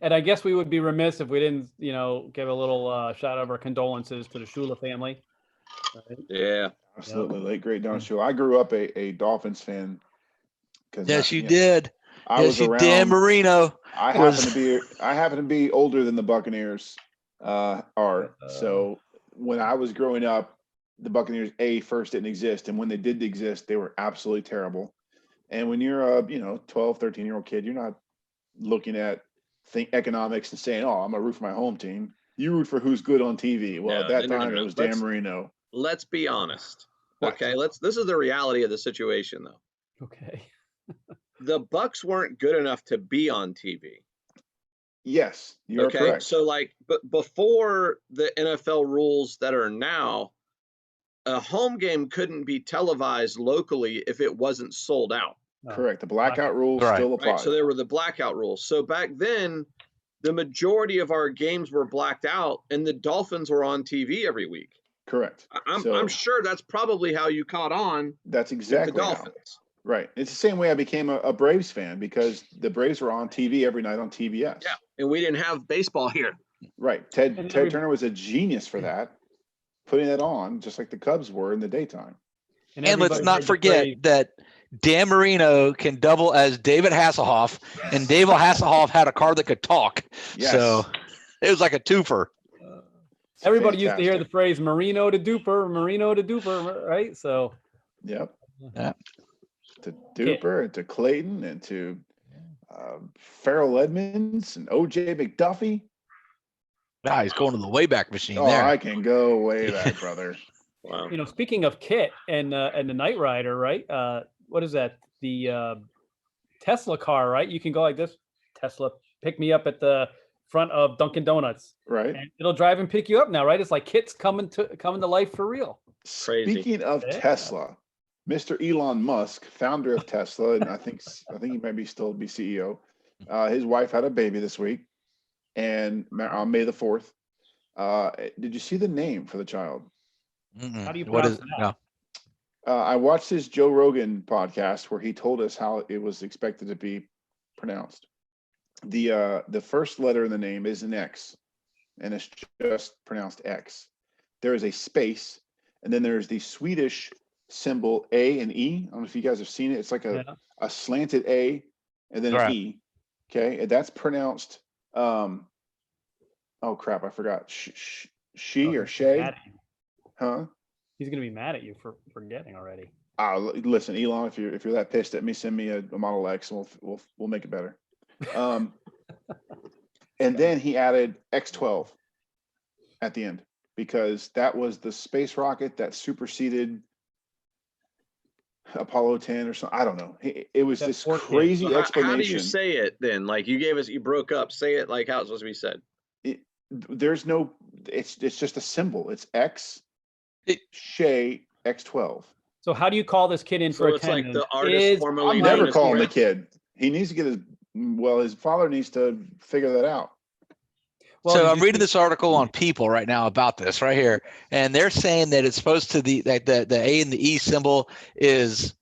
And I guess we would be remiss if we didn't, give a little shout out of our condolences to the Shula family. Right? Yeah, absolutely. Late great Don Shula. I grew up a Dolphins fan. Yes, you did. Yes, you did, Marino. I happen to be older than the Buccaneers are. So when I was growing up, the Buccaneers first didn't exist, and when they did exist, they were absolutely terrible. And when you're a 12, 13-year-old kid, you're not looking at economics and saying, "Oh, I'm gonna root for my home team." You root for who's good on TV. Well, at that time, it was Dan Marino. Let's be honest. Okay, this is the reality of the situation, though. Okay. The Bucs weren't good enough to be on TV. Yes, you're correct. So but before the NFL rules that are now, a home game couldn't be televised locally if it wasn't sold out. Correct. The blackout rules still apply. Right. So there were the blackout rules. So back then, the majority of our games were blacked out, and the Dolphins were on TV every week. Correct. I'm sure that's probably how you caught on. That's exactly with the Dolphins. Right. It's the same way I became a Braves fan, because the Braves were on TV every night on TBS. Yeah, and we didn't have baseball here. Right. Ted Turner was a genius for that, putting that on just like the Cubs were in the daytime. And let's not forget that Dan Marino can double as David Hasselhoff, and David Hasselhoff had a car that could talk. Yes. So it was like a twofer. Everybody used to hear the phrase Marino to Duper, right? So. Yep. Yeah. To Duper and to Clayton and to Farrell Edmonds and OJ McDuffie. Nah, he's going to the Wayback Machine Oh, there. I can go way back, brother. Wow. You know, speaking of Kit and the Knight Rider, right? What is that? The Tesla car, right? You can go like this. Tesla, pick me up at the front of Dunkin' Donuts. Right. And it'll drive and pick you up now, right? It's like Kit's coming to life for real. Crazy. Speaking of Tesla, Mr. Elon Musk, founder of Tesla, and I think he might be still be CEO. His wife had a baby this week, and on May the 4th. Did you see the name for the child? Mm-mm. How do you What pronounce is that? no. I watched his Joe Rogan podcast where he told us how it was expected to be pronounced. The first letter in the name is an X, and it's just pronounced X. There is a space, and then there's the Swedish symbol A and E. I don't know if you guys have seen it. It's like a slanted A and then an E. Okay, and that's pronounced. Oh crap! I forgot. She or Shay? Huh? He's gonna be mad at you for forgetting already. Listen, Elon, if you're that pissed at me, send me a Model X, and we'll make it better. And then he added X12 at the end, because that was the space rocket that superseded Apollo 10 or something. I don't know. It was this crazy explanation. How do you say it then? Like you broke up. Say it like how it's supposed to be said. It's just a symbol. It's X, Shay, X12. So how do you call this kid in for attendance? It's like the artist formerly. I'm never calling the kid. He needs to get his father needs to figure that out. Well, so I'm reading this article on People right now about this right here, and they're saying that it's supposed to the A and the E symbol is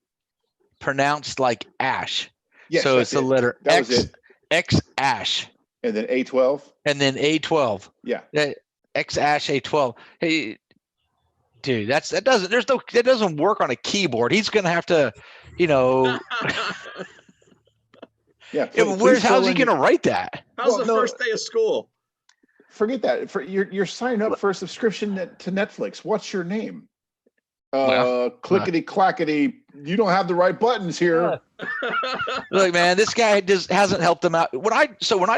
pronounced like ash. Yes, so it's the letter X, X ash, and then A12, and then A12. Yeah, X ash A12. Hey, dude, that doesn't work on a keyboard. He's gonna have to, Yeah. How's he gonna write that? How's the first day of school? Forget that. You're signing up for a subscription to Netflix. What's your name? Clickety clackety. You don't have the right buttons here. Look, man, this guy just hasn't helped them out. When I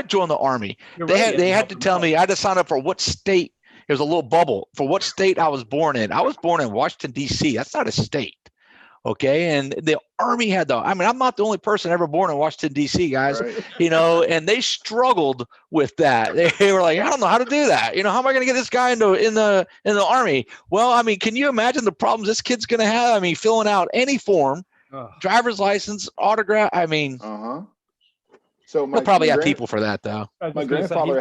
joined the Army, they had to tell me I had to sign up for what state. It was a little bubble for what state I was born in. I was born in Washington, D.C. That's not a state. Okay. And the Army had I'm not the only person ever born in Washington, D.C., guys, right. And they struggled with that. They were like, I don't know how to do that. How am I going to get this guy in the Army? Well, can you imagine the problems this kid's going to have? Filling out any form, driver's license, autograph. So he'll probably have people for that, though. My grandfather he's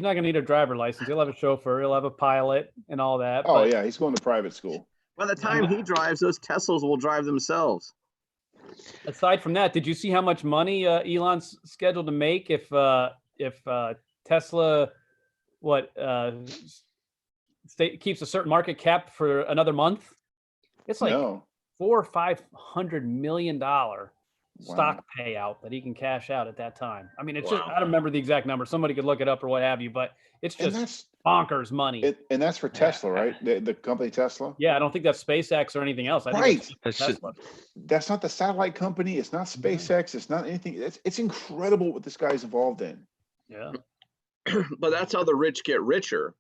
not going to need a driver license. He'll have a chauffeur. He'll have a pilot and all that. Oh, yeah. He's going to private school. By the time he drives, those Teslas will drive themselves. Aside from that, did you see how much money Elon's scheduled to make if Tesla keeps a certain market cap for another month? It's like $400 or $500 million stock payout that he can cash out at that time. It's just, I don't remember the exact number. Somebody could look it up or what have you, but it's just bonkers money. And that's for Tesla, right? The company Tesla? Yeah, I don't think that's SpaceX or anything else. I think it's Tesla. That's not the satellite company. It's not SpaceX. It's not anything. It's incredible what this guy's involved in. Yeah. But that's how the rich get richer,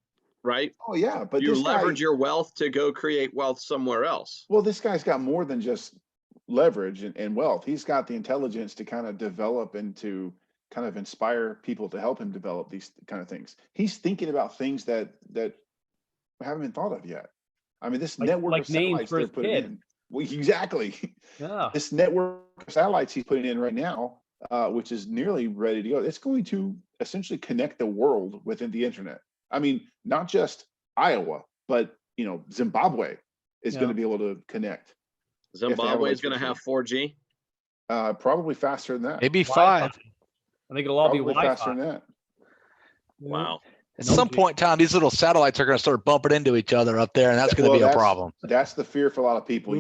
right? Oh, yeah. But you leverage your wealth to go create wealth somewhere else. Well, this guy's got more than just leverage and wealth. He's got the intelligence to kind of develop and to kind of inspire people to help him develop these kind of things. He's thinking about things that haven't been thought of yet. This network of satellites they're putting in. Well, exactly. Yeah. This network of satellites he's putting in right now, which is nearly ready to go. It's going to essentially connect the world within the internet. Not just Iowa, but Zimbabwe is going to be able to connect. Zimbabwe is going to have 4G. Probably faster than that. Maybe Wi-Fi. 5. I think it'll all Probably be faster Wi-Fi. than that. Wow. At No some G. point in time, these little satellites are going to start bumping into each other up there, and that's going to be a problem. That's the fear for a lot of people. Mhm.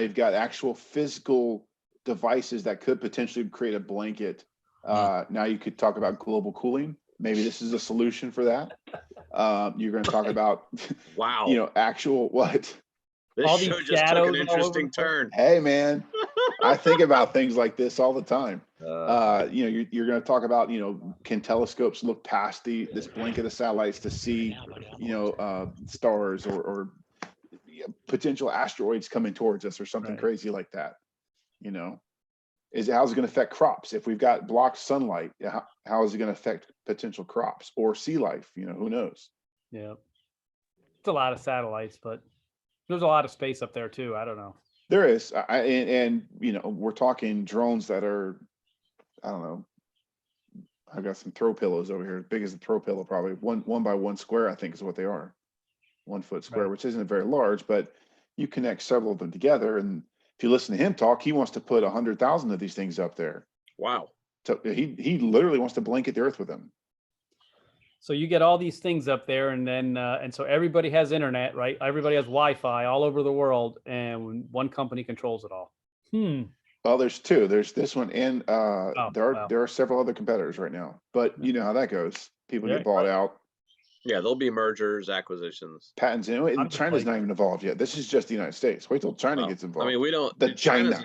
You've got actual physical devices that could potentially create a blanket. Now you could talk about global cooling. Maybe this is a solution for that. You're going to talk about, Wow. actual what? This all these show just took shadows an all over interesting the place. turn. Hey, man, I think about things like this all the time. You're going to talk about, can telescopes look past this blanket of satellites to see, stars or potential asteroids coming towards us or something Right. crazy like that. How's it going to affect crops? If we've got blocked sunlight, how is it going to affect potential crops or sea life? Who knows? Yeah. It's a lot of satellites, but there's a lot of space up there too. I don't know. There is, and we're talking drones that are, I don't know. I've got some throw pillows over here, as big as a throw pillow, probably one by 1 square, I think is what they are. 1 foot square, Right. which isn't very large, but you connect several of them together. And if you listen to him talk, he wants to put 100,000 of these things up there. Wow. So he literally wants to blanket the earth with them. So you get all these things up there, and then and so everybody has internet, right? Everybody has Wi-Fi all over the world, and one company controls it all. Well, there's two. There's this one, and there are several other competitors right now. But you know how that goes. People get bought out. Yeah, there'll be mergers, acquisitions. Patents. And China's not even involved yet. This is just the United States. Wait till China gets involved. I mean, we don't. China.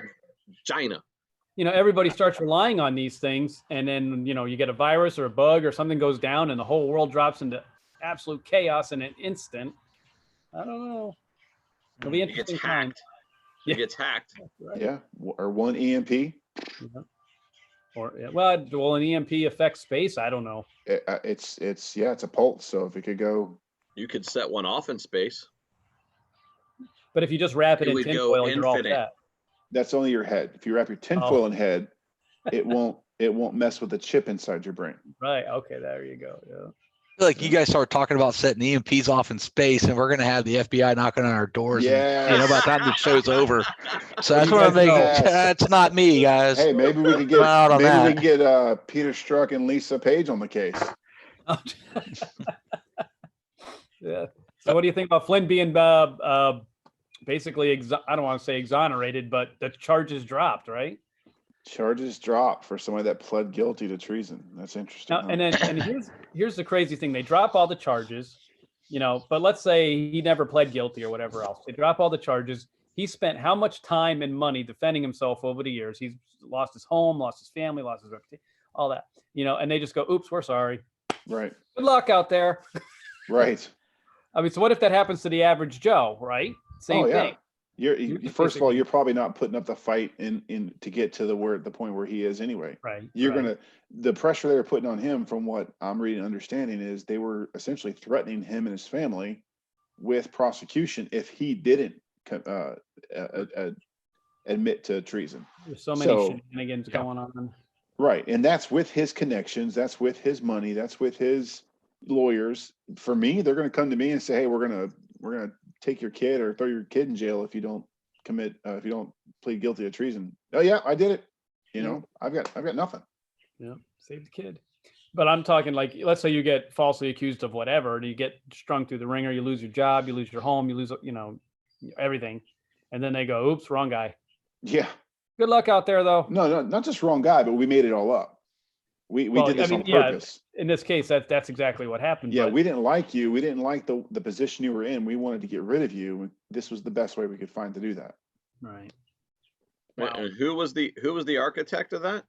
Everybody starts relying on these things, and then you get a virus or a bug or something goes down, and the whole world drops into absolute chaos in an instant. I don't know. It'll be interesting time. It gets hacked. Right. Yeah, or one EMP. Yeah. Or an EMP affects space. I don't know. It's a pulse. So if it could go, you could set one off in space. But if you just wrap it in tinfoil, you're all set. That's only your head. If you wrap your tinfoil in head, it won't mess with the chip inside your brain. Right. Okay. There you go. Yeah. I feel like you guys start talking about setting EMPs off in space, and we're going to have the FBI knocking on our doors. Yeah. And, by the time the show's over. So that's what I'm making. That's not me, guys. Hey, maybe we can get Peter Strzok and Lisa Page on the case. Yeah. So what do you think about Flynn being basically, I don't want to say exonerated, but the charges dropped, right? Charges dropped for somebody that pled guilty to treason. That's interesting. Now, and here's the crazy thing. They drop all the charges, but let's say he never pled guilty or whatever else. They drop all the charges. He spent how much time and money defending himself over the years? He's lost his home, lost his family, lost his reputation, all that, and they just go, oops, we're sorry. Right. Good luck out there. Right. I mean, so what if that happens to the average Joe, right? Same thing. First of all, you're probably not putting up the fight in to get to the point where he is anyway. Right. The pressure they were putting on him, from what I'm reading and understanding, is they were essentially threatening him and his family with prosecution if he didn't admit to treason. There's so many shenanigans going on. Right. And that's with his connections, that's with his money, that's with his lawyers. For me, they're going to come to me and say, hey, we're going to take your kid or throw your kid in jail if you don't plead guilty to treason. Oh yeah, I did it. I've got nothing. Yeah, save the kid. But I'm talking like, let's say you get falsely accused of whatever, you get strung through the ringer, you lose your job, you lose your home, you lose, everything. And then they go, oops, wrong guy. Yeah. Good luck out there though. No, not just wrong guy, but we made it all up. We did this on purpose. In this case, that's exactly what happened. Yeah, we didn't like you. We didn't like the position you were in. We wanted to get rid of you. This was the best way we could find to do that. Right. Wow. And who was the architect of that?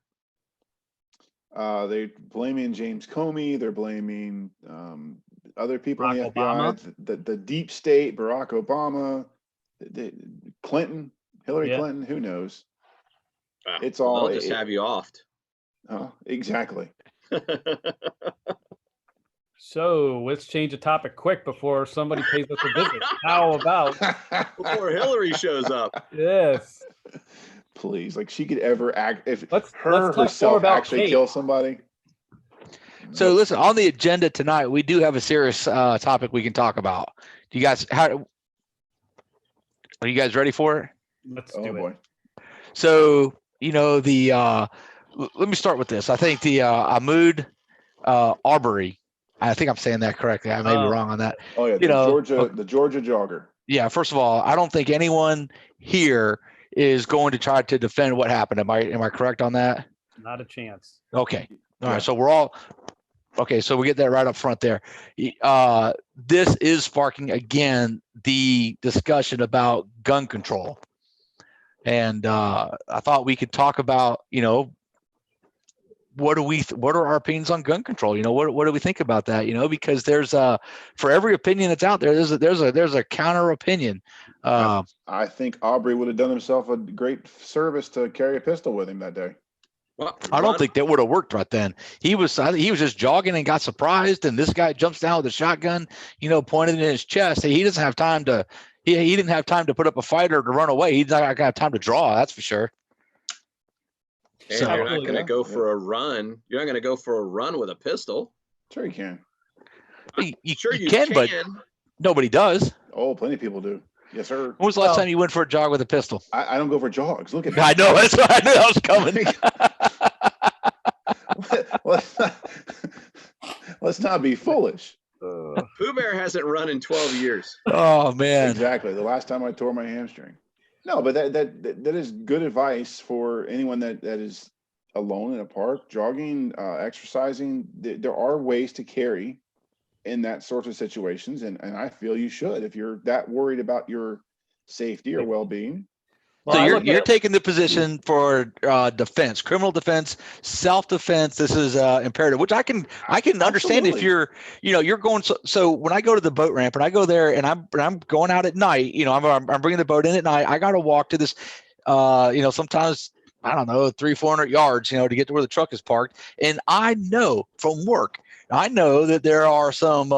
They're blaming James Comey. They're blaming other people in the FBI, the deep state, Barack Obama, Clinton, Hillary Clinton. Who knows? It's all. They'll just have you offed. Exactly. So let's change the topic quick before somebody pays us a visit. How about before Hillary shows up? Yes. Please, like she could ever act if let's herself actually kill somebody. So listen, on the agenda tonight, we do have a serious topic we can talk about. Do you guys are you guys ready for it? Let's Oh do it. boy. So, let me start with this. I think the Ahmad Arbery, I think I'm saying that correctly. I may be wrong on that. Oh yeah, the Georgia jogger. Yeah, first of all, I don't think anyone here is going to try to defend what happened. Am I correct on that? Not a chance. Okay. All Yeah. right. So so we get that right up front there. This is sparking again the discussion about gun control. And I thought we could talk about, what are our opinions on gun control? What do we think about that? Because there's for every opinion that's out there, there's a counter opinion. I think Aubrey would have done himself a great service to carry a pistol with him that day. Well, I don't think that would have worked right then. He was just jogging and got surprised, and this guy jumps down with a shotgun, pointed in his chest. He doesn't have time to. He didn't have time to put up a fight or to run away. He's not gonna have time to draw. That's for sure. And So- you're not going to go Yeah. for a run. You're not going to go for a run with a pistol. Sure you can. You You can, but nobody does. Oh, plenty of people do. Yes, sir. When was the last time you went for a jog with a pistol? I don't go for jogs. Look at me. I know. That's what I knew that was coming. Let's not be foolish. Pooh Bear hasn't run in 12 years. Oh man. Exactly. The last time I tore my hamstring. No, but that is good advice for anyone that is alone in a park, jogging, exercising. There are ways to carry in that sorts of situations, and I feel you should if you're that worried about your safety or well-being. So you're taking the position for defense, criminal defense, self-defense. This is imperative, which I can understand if you're going. So when I go to the boat ramp and I go there and I'm going out at night, I'm bringing the boat in at night. I got to walk to this, sometimes I don't know 300-400 yards, to get to where the truck is parked. And I know from work, I know that there are some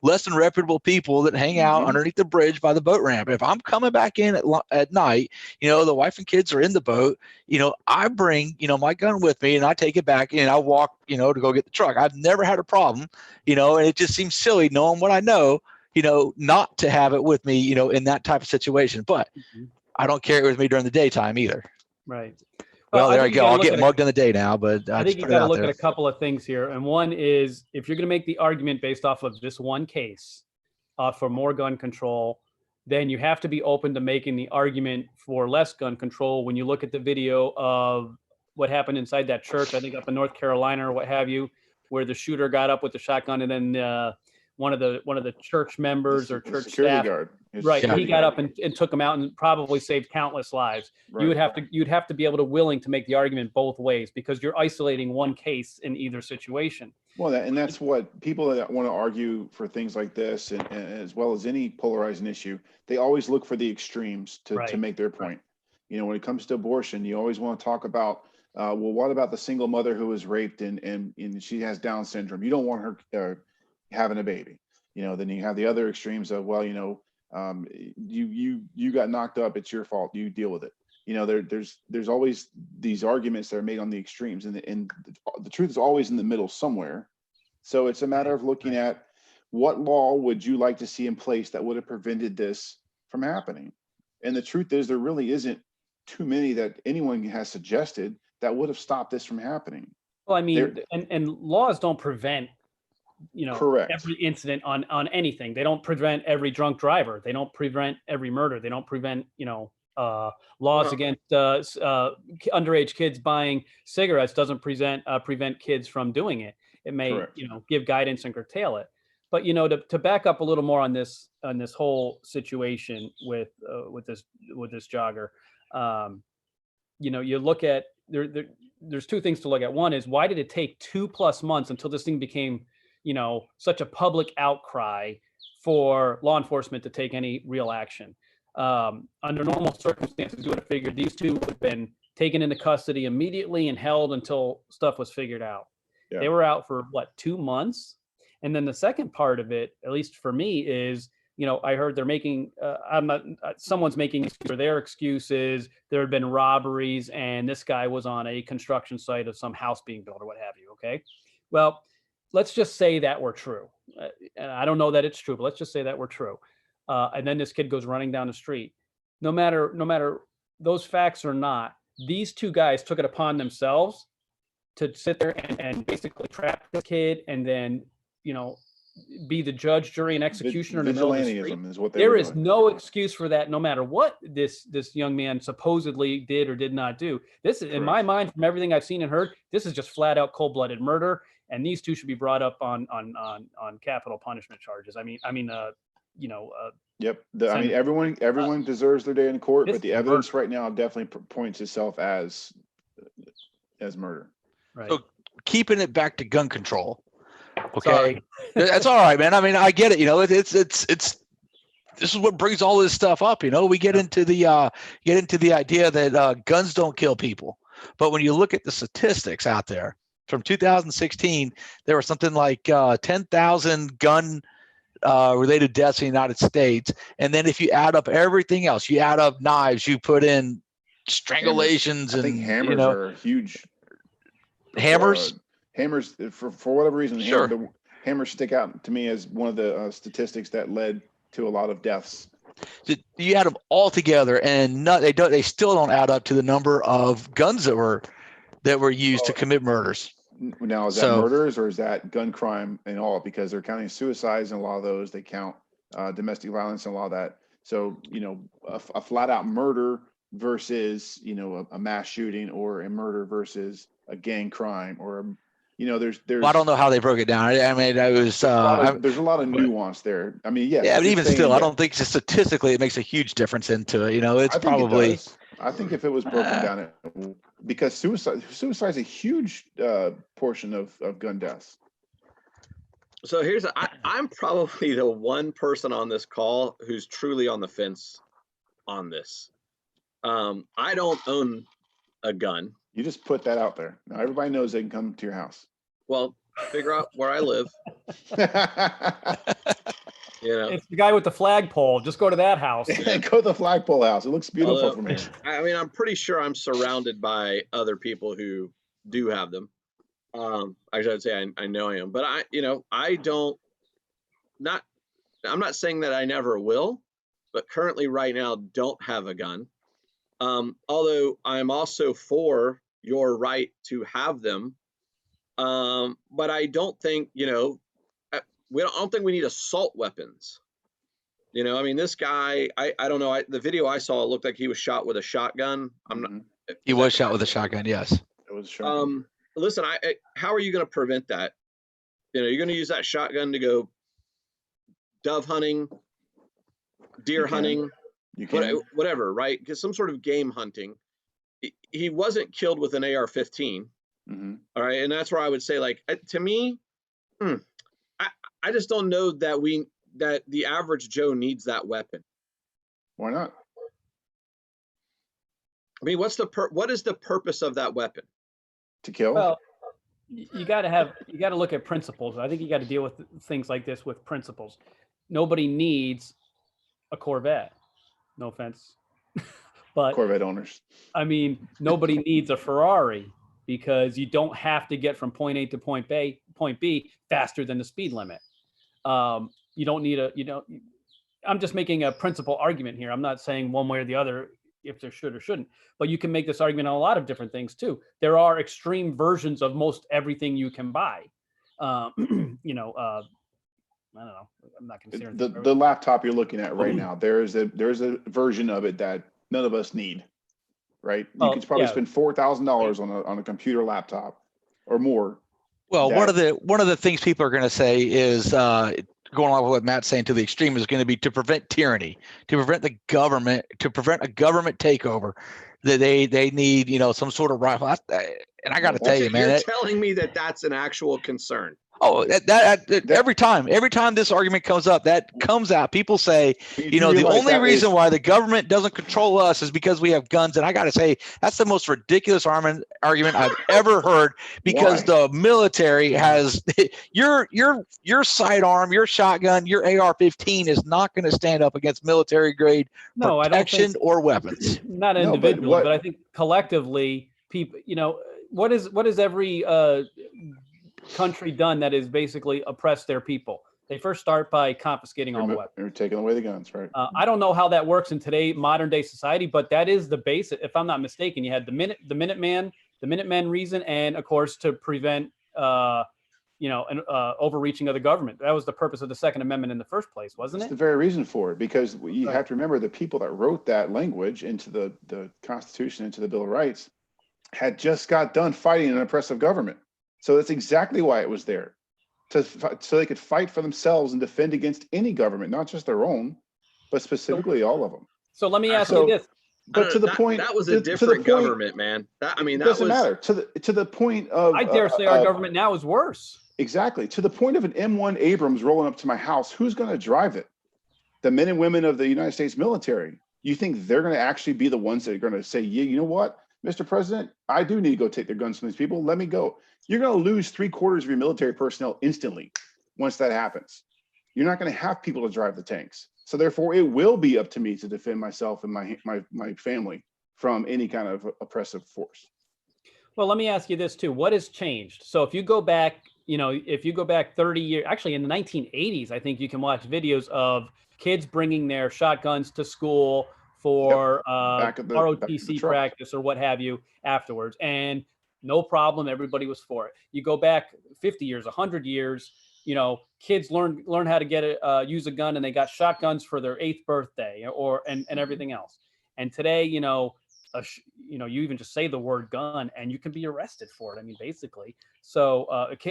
less than reputable people that hang out underneath the bridge by the boat ramp. If I'm coming back in at night, the wife and kids are in the boat, I bring, my gun with me and I take it back and I walk, to go get the truck. I've never had a problem, and it just seems silly knowing what I know, not to have it with me, in that type of situation. But I don't carry it with me during the daytime either. Right. Well, there you go. I'll get mugged in the day now, but I think you got to look at a couple of things here. And one is, if you're going to make the argument based off of this one case for more gun control, then you have to be open to making the argument for less gun control. When you look at the video of what happened inside that church, I think up in North Carolina or what have you, where the shooter got up with the shotgun and then one of the church members or church staff, guard. right? He got up and took him out and probably saved countless lives. Right. You'd have to be able to willing to make the argument both ways because you're isolating one case in either situation. Well, and that's what people that want to argue for things like this, and as well as any polarizing issue, they always look for the extremes to make their point. When it comes to abortion, you always want to talk about, well, what about the single mother who was raped and she has Down syndrome? You don't want her having a baby. Then you have the other extremes of, well, you got knocked up, it's your fault, you deal with it. There's always these arguments that are made on the extremes, and the truth is always in the middle somewhere. So it's a matter of looking at what law would you like to see in place that would have prevented this from happening. And the truth is, there really isn't too many that anyone has suggested that would have stopped this from happening. Well, I mean, and laws don't prevent Correct. every incident on anything. They don't prevent every drunk driver. They don't prevent every murder. They don't prevent laws against underage kids buying cigarettes doesn't prevent kids from doing it. It may Correct. Give guidance and curtail it. But to back up a little more on this whole situation with this jogger, you look at there's two things to look at. One is, why did it take 2+ months until this thing became such a public outcry for law enforcement to take any real action? Under normal circumstances, you would have figured these two would have been taken into custody immediately and held until stuff was figured out. Yeah. They were out for 2 months. And then the second part of it, at least for me, is, I heard they're making, someone's making their excuses. There had been robberies and this guy was on a construction site of some house being built or what have you. Okay. Well, let's just say that were true. And I don't know that it's true, but let's just say that were true. And then this kid goes running down the street. No matter those facts or not, these two guys took it upon themselves to sit there and basically trap the kid and then, be the judge, jury, and executioner in the middle of the street. Vigilantism is what There is no excuse for that, no matter what this young man supposedly did or did not do. This is, in my mind, from everything I've seen and heard, this is just flat out cold-blooded murder, and these two should be brought up on capital punishment charges. Yep. Everyone deserves their day in court, but the evidence right now definitely points itself as murder. Right. So keeping it back to gun control. Okay. That's all right, man. I mean, I get it. It's this is what brings all this stuff up. We get into the idea that guns don't kill people. But when you look at the statistics out there from 2016, there were something like 10,000 gun related deaths in the United States. And then if you add up everything else, you add up knives, you put in strangulations, I think hammers are huge. Hammers? Hammers, for whatever reason, Sure. hammers stick out to me as one of the statistics that led to a lot of deaths. You add them all together, and they still don't add up to the number of guns that were used to commit murders. Now, is that murders or is that gun crime and all? Because they're counting suicides and a lot of those. They count domestic violence and a lot of that. So, a flat out murder versus, a mass shooting, or a murder versus a gang crime, or there's Well, I don't know how they broke it down. I mean, I was there's a lot of nuance there. I mean, yeah, but even still, I don't think statistically it makes a huge difference into it. It's probably. I think if it was broken down, because suicide is a huge portion of gun deaths. So I'm probably the one person on this call who's truly on the fence on this. I don't own a gun. You just put that out there. Now everybody knows they can come to your house. Well, figure out where I live. It's the guy with the flagpole. Just go to that house. Go to the flagpole house. It looks beautiful from here. I mean, I'm pretty sure I'm surrounded by other people who do have them. Actually, I'd say I know I am, but I'm not saying that I never will, but currently right now don't have a gun. Although I'm also for your right to have them. But I don't think, I don't think we need assault weapons. I mean, this guy, I don't know. The video I saw, it looked like he was shot with a shotgun. He was shot with a shotgun. Yes. It was a shotgun. Listen, how are you going to prevent that? You're going to use that shotgun to go dove hunting, deer hunting, whatever, right? Because some sort of game hunting. He wasn't killed with an AR-15. Mm-hmm. All right. And that's where I would say, like, to me, I just don't know that the average Joe needs that weapon. Why not? I mean, what is the purpose of that weapon? To kill? Well, you got to look at principles. I think you got to deal with things like this with principles. Nobody needs a Corvette. No offense. But Corvette owners. I mean, nobody needs a Ferrari, because you don't have to get from point A to point B faster than the speed limit. You don't need I'm just making a principle argument here. I'm not saying one way or the other if there should or shouldn't, but you can make this argument on a lot of different things too. There are extreme versions of most everything you can buy. I don't know. I'm not considering the laptop you're looking at right now. There's a version of it that none of us need. Right, you could probably spend $4,000 on a computer laptop or more. Well, one of the things people are going to say is going along with what Matt's saying to the extreme is going to be to prevent tyranny, to prevent a government takeover. That they need some sort of rifle. And I got to tell you, man, you're telling me that that's an actual concern. Oh, every time this argument comes up, that comes out. People say, the only reason why the government doesn't control us is because we have guns. And I got to say, that's the most ridiculous argument I've ever heard, because the military has your sidearm, your shotgun, your AR-15 is not going to stand up against military grade protection or weapons. Not individually, but I think collectively, people. What is every country done that is basically oppressed their people? They first start by confiscating all the weapons. They're taking away the guns, right? I don't know how that works in today modern day society, but that is the base. If I'm not mistaken, you had the Minutemen reason, and of course to prevent an overreaching of the government. That was the purpose of the Second Amendment in the first place, wasn't it? It's the very reason for it, because you have to remember the people that wrote that language into the Constitution, into the Bill of Rights, had just got done fighting an oppressive government. So that's exactly why it was there. So they could fight for themselves and defend against any government, not just their own, but specifically all of them. So let me ask you this. But to the point, that was a different government, man. That doesn't matter. To the point of, I dare say our government now is worse. Exactly. To the point of an M1 Abrams rolling up to my house, who's going to drive it? The men and women of the United States military. You think they're going to actually be the ones that are going to say, yeah, you know what, Mr. President, I do need to go take their guns from these people. Let me go. You're going to lose 3/4 of your military personnel instantly once that happens. You're not going to have people to drive the tanks. So therefore, it will be up to me to defend myself and my family from any kind of oppressive force. Well, let me ask you this too. What has changed? So if you go back, if you go back 30 years, actually in the 1980s, I think you can watch videos of kids bringing their shotguns to school for ROTC practice or what have you afterwards. And no problem. Everybody was for it. You go back 50 years, 100 years, kids learn how to use a gun, and they got shotguns for their 8th birthday and everything else. And today, you even just say the word gun and you can be arrested for it. I mean, basically. So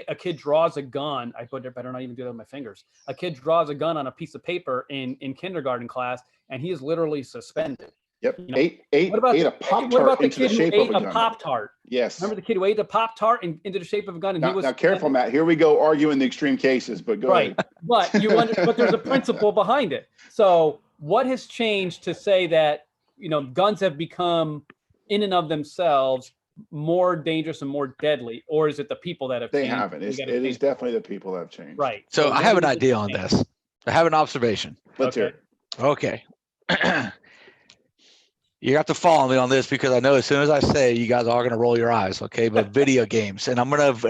a kid draws a gun. I better not even do that with my fingers. A kid draws a gun on a piece of paper in kindergarten class, and he is literally suspended. Yep. Ate a Pop-Tart into the shape of a gun. Pop-Tart? Yes. Remember the kid who ate a Pop-Tart into the shape of a gun? And now careful, Matt. Here we go arguing the extreme cases, but go ahead. But but there's a principle behind it. So what has changed to say that, guns have become in and of themselves more dangerous and more deadly, or is it the people that have changed? They haven't. It is definitely the people that have changed. Right. So I have an idea on this. I have an observation. Let's hear it. Okay. You have to follow me on this, because I know as soon as I say it, you guys are all going to roll your eyes. Okay. But video games, and I'm going to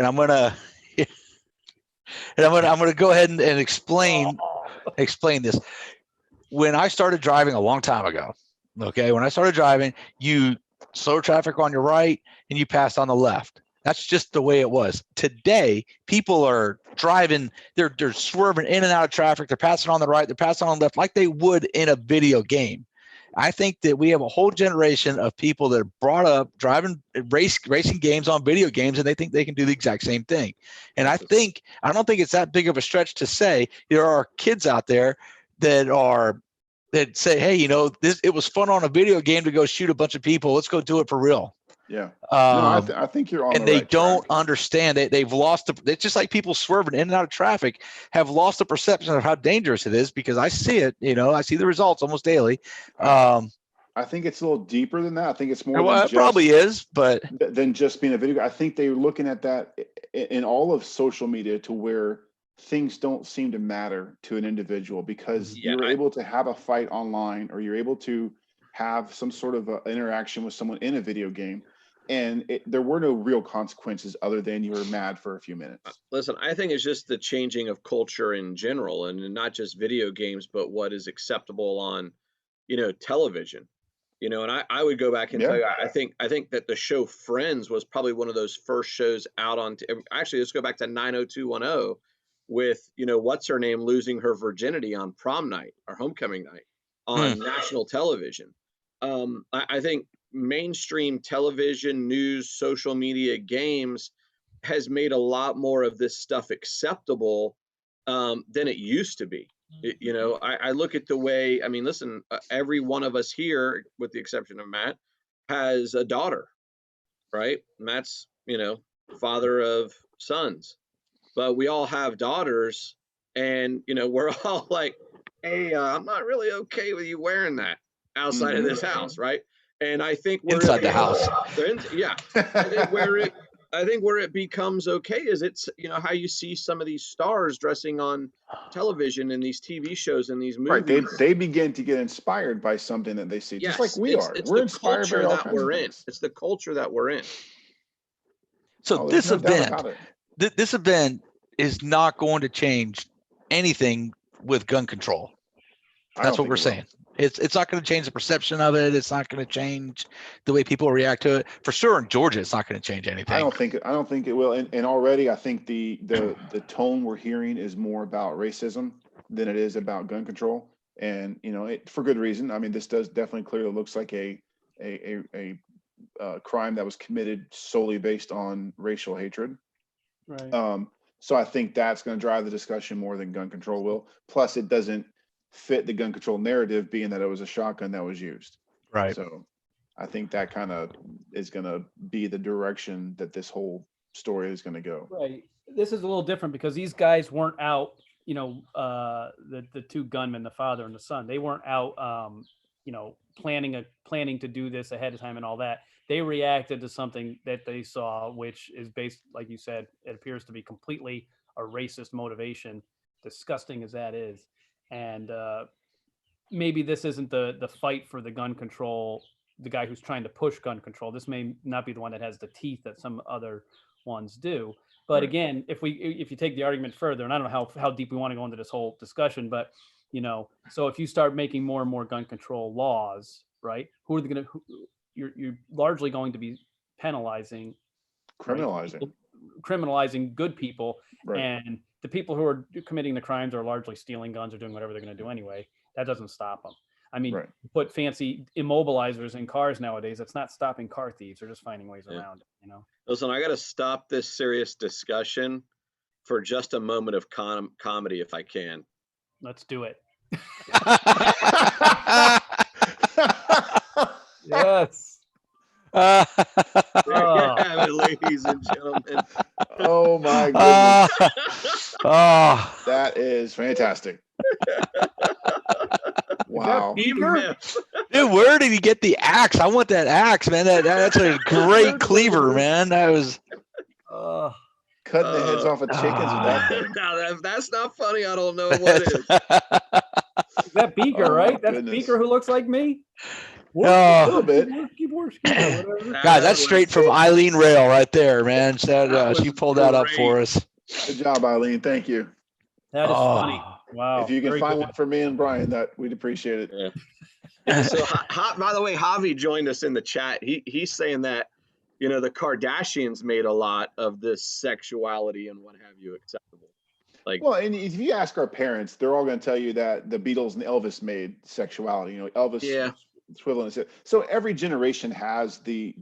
go ahead and explain this. When I started driving a long time ago, when I started driving, you slow traffic on your right and you pass on the left. That's just the way it was. Today, people are driving, they're swerving in and out of traffic. They're passing on the right, they're passing on the left like they would in a video game. I think that we have a whole generation of people that are brought up driving racing games on video games, and they think they can do the exact same thing. And I don't think it's that big of a stretch to say there are kids out there that say, hey, it was fun on a video game to go shoot a bunch of people. Let's go do it for real. Yeah. I think you're on. And they don't understand it. They've lost it's just like people swerving in and out of traffic have lost the perception of how dangerous it is, because I see it, I see the results almost daily. I think it's a little deeper than that. I think it's more than it probably is, but than just being a video game. I think they're looking at that in all of social media to where things don't seem to matter to an individual, because you're able to have a fight online, or you're able to have some sort of interaction with someone in a video game, and there were no real consequences other than you were mad for a few minutes. Listen, I think it's just the changing of culture in general, and not just video games, but what is acceptable on, television. And I would go back and tell you, I think that the show Friends was probably one of those first shows out on. Actually, let's go back to 90210 with what's her name losing her virginity on prom night or homecoming night on national television. I think mainstream television, news, social media, games has made a lot more of this stuff acceptable than it used to be. I look at the way, listen, every one of us here, with the exception of Matt, has a daughter, right? Matt's, father of sons, but we all have daughters, and, we're all like, hey, I'm not really okay with you wearing that outside of this house, right? And I think inside the house, I think where it becomes okay is it's how you see some of these stars dressing on television in these TV shows and these movies. Right, they begin to get inspired by something that they see, just like we are. We're inspired by all kinds of things. It's the culture that we're in. So this event is not going to change anything with gun control. That's what we're saying. It's not going to change the perception of it. It's not going to change the way people react to it. For sure, in Georgia, it's not going to change anything. I don't think it will. And already, I think the tone we're hearing is more about racism than it is about gun control. And for good reason. I mean, this does definitely clearly looks like a crime that was committed solely based on racial hatred. Right. So I think that's going to drive the discussion more than gun control will. Plus, it doesn't fit the gun control narrative, being that it was a shotgun that was used. Right. So I think that kind of is going to be the direction that this whole story is going to go. Right. This is a little different because these guys weren't out, the two gunmen, the father and the son, they weren't out, planning to do this ahead of time and all that. They reacted to something that they saw, which is based, like you said, it appears to be completely a racist motivation, disgusting as that is. And maybe this isn't the fight for the gun control, the guy who's trying to push gun control. This may not be the one that has the teeth that some other ones do. But again, if you take the argument further, and I don't know how deep we want to go into this whole discussion, but so if you start making more and more gun control laws, right? Who are they going to? You're largely going to be criminalizing good people, right. And the people who are committing the crimes are largely stealing guns or doing whatever they're going to do anyway. That doesn't stop them. I mean, put fancy immobilizers in cars nowadays. That's not stopping car thieves. They're just finding ways around it. Listen, I got to stop this serious discussion for just a moment of comedy, if I can. Let's do it. Yes. Ladies and gentlemen. Oh my goodness. That is fantastic. Wow. Dude, where did he get the axe? I want that axe, man. That's a great cleaver, man. That was cutting the heads off of chickens with that thing. Now, if that's not funny, I don't know what is. Is that Beaker, right? That's goodness. Beaker who looks like me? A little bit. Guys, that's straight from Eileen Rail right there, man. She pulled that up for us. Good job, Eileen. Thank you. That is funny. Wow. If you can find one for me and Brian, that we'd appreciate it. Yeah. So, by the way, Javi joined us in the chat. He's saying that, the Kardashians made a lot of this sexuality and what have you acceptable. Well, and if you ask our parents, they're all going to tell you that the Beatles and Elvis made sexuality. Elvis equivalent. So every generation has the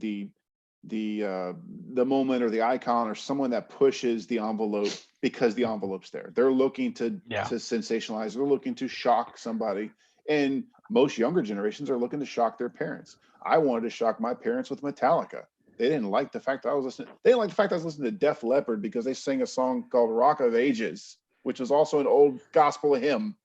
moment or the icon or someone that pushes the envelope because the envelope's there. They're looking to sensationalize. They're looking to shock somebody. And most younger generations are looking to shock their parents. I wanted to shock my parents with Metallica. They didn't like the fact that I was listening. They didn't like the fact that I was listening to Def Leppard because they sang a song called Rock of Ages, which was also an old gospel hymn.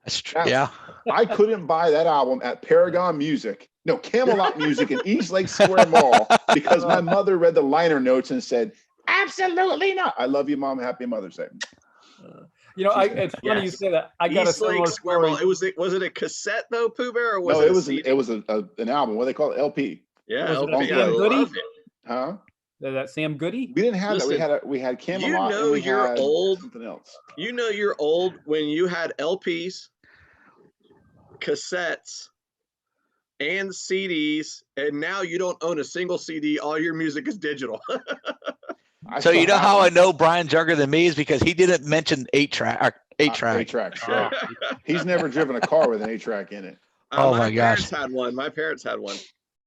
That's true. Yeah. I couldn't buy that album at Camelot Music in East Lake Square Mall because my mother read the liner notes and said, absolutely not. I love you, Mom. Happy Mother's Day. It's funny you say that. I got East Lake Square Mall. Was it a cassette though, Pooh Bear? Or was it was an album. What do they call it? LP. Yeah, LP. I love it. Huh? That Sam Goody? We didn't have that. We had Camelot. And we had old. Something else. You're old when you had LPs, cassettes, and CDs, and now you don't own a single CD. All your music is digital. So you know how I know Brian's younger than me is because he didn't mention 8-track. 8-track, sure. He's never driven a car with an 8-track in it. My gosh! My parents had one.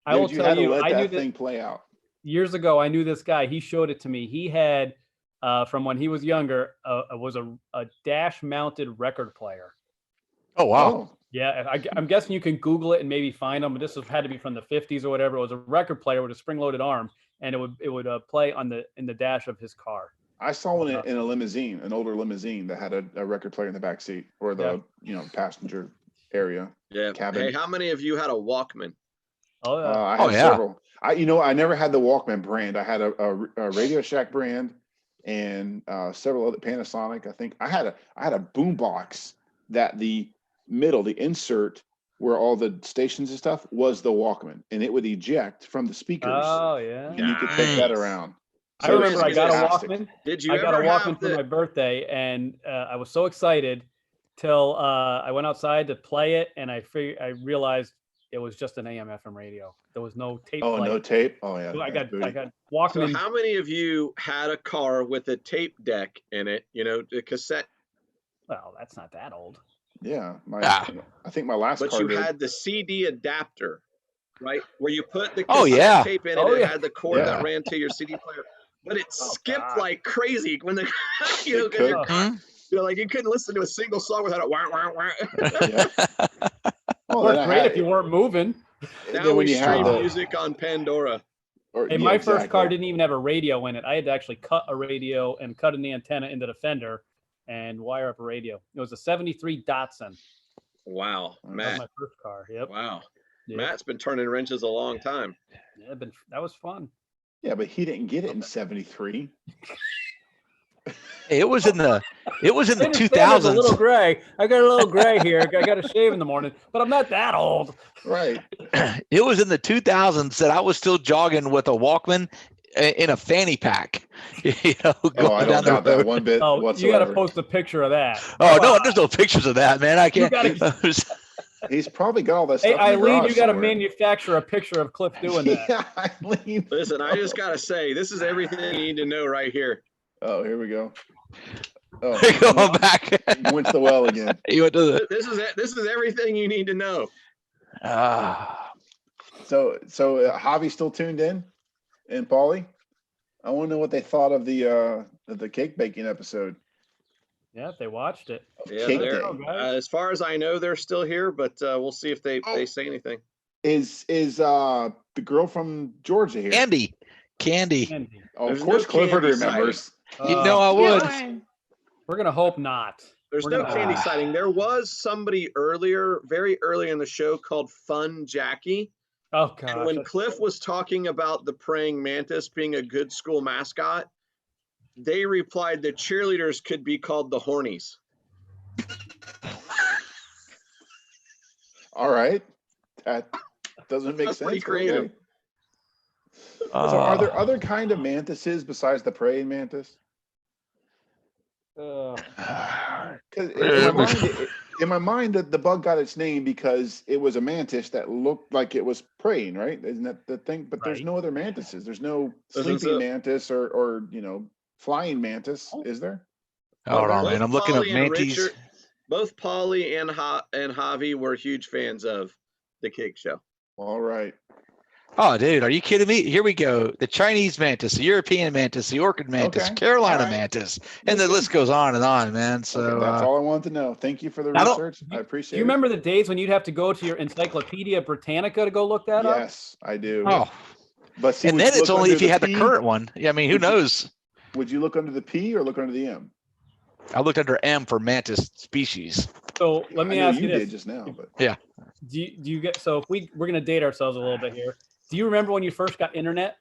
I will tell you, I knew that thing play out. Years ago, I knew this guy. He showed it to me. He had, from when he was younger, was a dash-mounted record player. Oh wow! Yeah, I'm guessing you can Google it and maybe find them. But this had to be from the 50s or whatever. It was a record player with a spring-loaded arm, and it would play in the dash of his car. I saw one in a limousine, an older limousine that had a record player in the back seat or the passenger area. Yeah. Cabin. Hey, how many of you had a Walkman? Oh yeah. I had several. I never had the Walkman brand. I had a Radio Shack brand and several other Panasonic. I think I had a boombox that the insert where all the stations and stuff was the Walkman, and it would eject from the speakers. Oh yeah. And you could take that around. I remember I got a fantastic. Walkman. Did you I got a ever Walkman have for the? my birthday, and I was so excited till I went outside to play it, and I realized it was just an AM/FM radio. There was no tape Oh, player. no tape. Oh yeah. So I that's booty. got So Walkman. how many of you had a car with a tape deck in it? You know, the cassette. Well, that's not that old. Yeah, Ah. I think my last But car you did. had the CD adapter, right? Where you put the Oh, cassette yeah. tape in it. Oh, It yeah. had the cord Yeah. that ran to your CD player. But it Oh, skipped God. like crazy when the you know, It 'cause your could. car, Hmm? you know, like you couldn't listen to a single song without it. Wah, wah, wah. Yeah. Well, Worked then I great had if you weren't moving. Now then we when you had stream the music on Pandora. or Hey, yeah, my first car exactly. didn't even have a radio in it. I had to actually cut a radio and cut an antenna into the fender and wire up a radio. It was a 73 Datsun. Wow, That was Matt. my first car. Yep. Wow. Yep. Matt's been turning wrenches a long time. Yeah, that was fun. Yeah, but he didn't get it in '73. It was in the I understand it's a 2000s. little gray. I got a little gray here. I got to shave in the morning, but I'm not that old. Right. It was in the 2000s that I was still jogging with a Walkman in a fanny pack. You know, Oh, going I down don't the doubt that road. one bit Oh, you got whatsoever. to post a picture of that. Oh Come no, on. there's no pictures of that, man. I can't. gotta- He's probably got all that Hey, stuff. in the Eileen, garage you got to somewhere. manufacture a picture of Cliff doing that. Yeah, Eileen. Listen, I just gotta say, this is everything you need to know right here. Oh, here we go. Oh, Going back. you went to the well again. You went to the. This is everything you need to know. So Javi still tuned in, and Paulie. I want to know what they thought of the cake baking episode. Yeah, they watched it. Yeah, Cake they're, Day. Oh, guys. as far as I know, they're still here, but we'll see if they say anything. Is the girl from Georgia here? Candy. Candy. Oh, of There's course, no Clifford candy remembers. You know I would. We're gonna hope not. There's We're no gonna- candy sighting. There was somebody earlier, very early in the show, called Fun Jackie. Oh And gosh. when Cliff was talking about the praying mantis being a good school mascot, they replied that cheerleaders could be called the Hornies. All right, that doesn't make That's sense. pretty but creative. okay. So, are there other kind of mantises besides the praying mantis? Ugh. Because in my mind, the bug got its name because it was a mantis that looked like it was praying, right? Isn't that the thing? But there's Right. no other mantises. There's no Doesn't sleeping so. mantis or flying mantis, Oh. is there? Hold on, Both man. I'm looking up Polly and Mantis. Richard- both Polly and Javi were huge fans of the Cake Show. All right. Oh, dude, are you kidding me? Here we go. The Chinese mantis, the European mantis, the orchid mantis, Okay. Carolina All right. mantis, and the Okay. list goes on and on, man. So Okay, that's all I wanted to know. Thank you for the I don't- research. I appreciate Do you remember the days when you'd have to go to your Encyclopedia Britannica to go look it. that up? Yes, I do. oh, But see, and would then you it's look only under if you had the P? current one. Yeah, I mean, who Would you- knows? Would you look under the P or look under the M? I looked under M for mantis species. So let me I know ask you did this: just now, but do you get? So if we're gonna date ourselves a little bit here. Do you remember when you first got internet?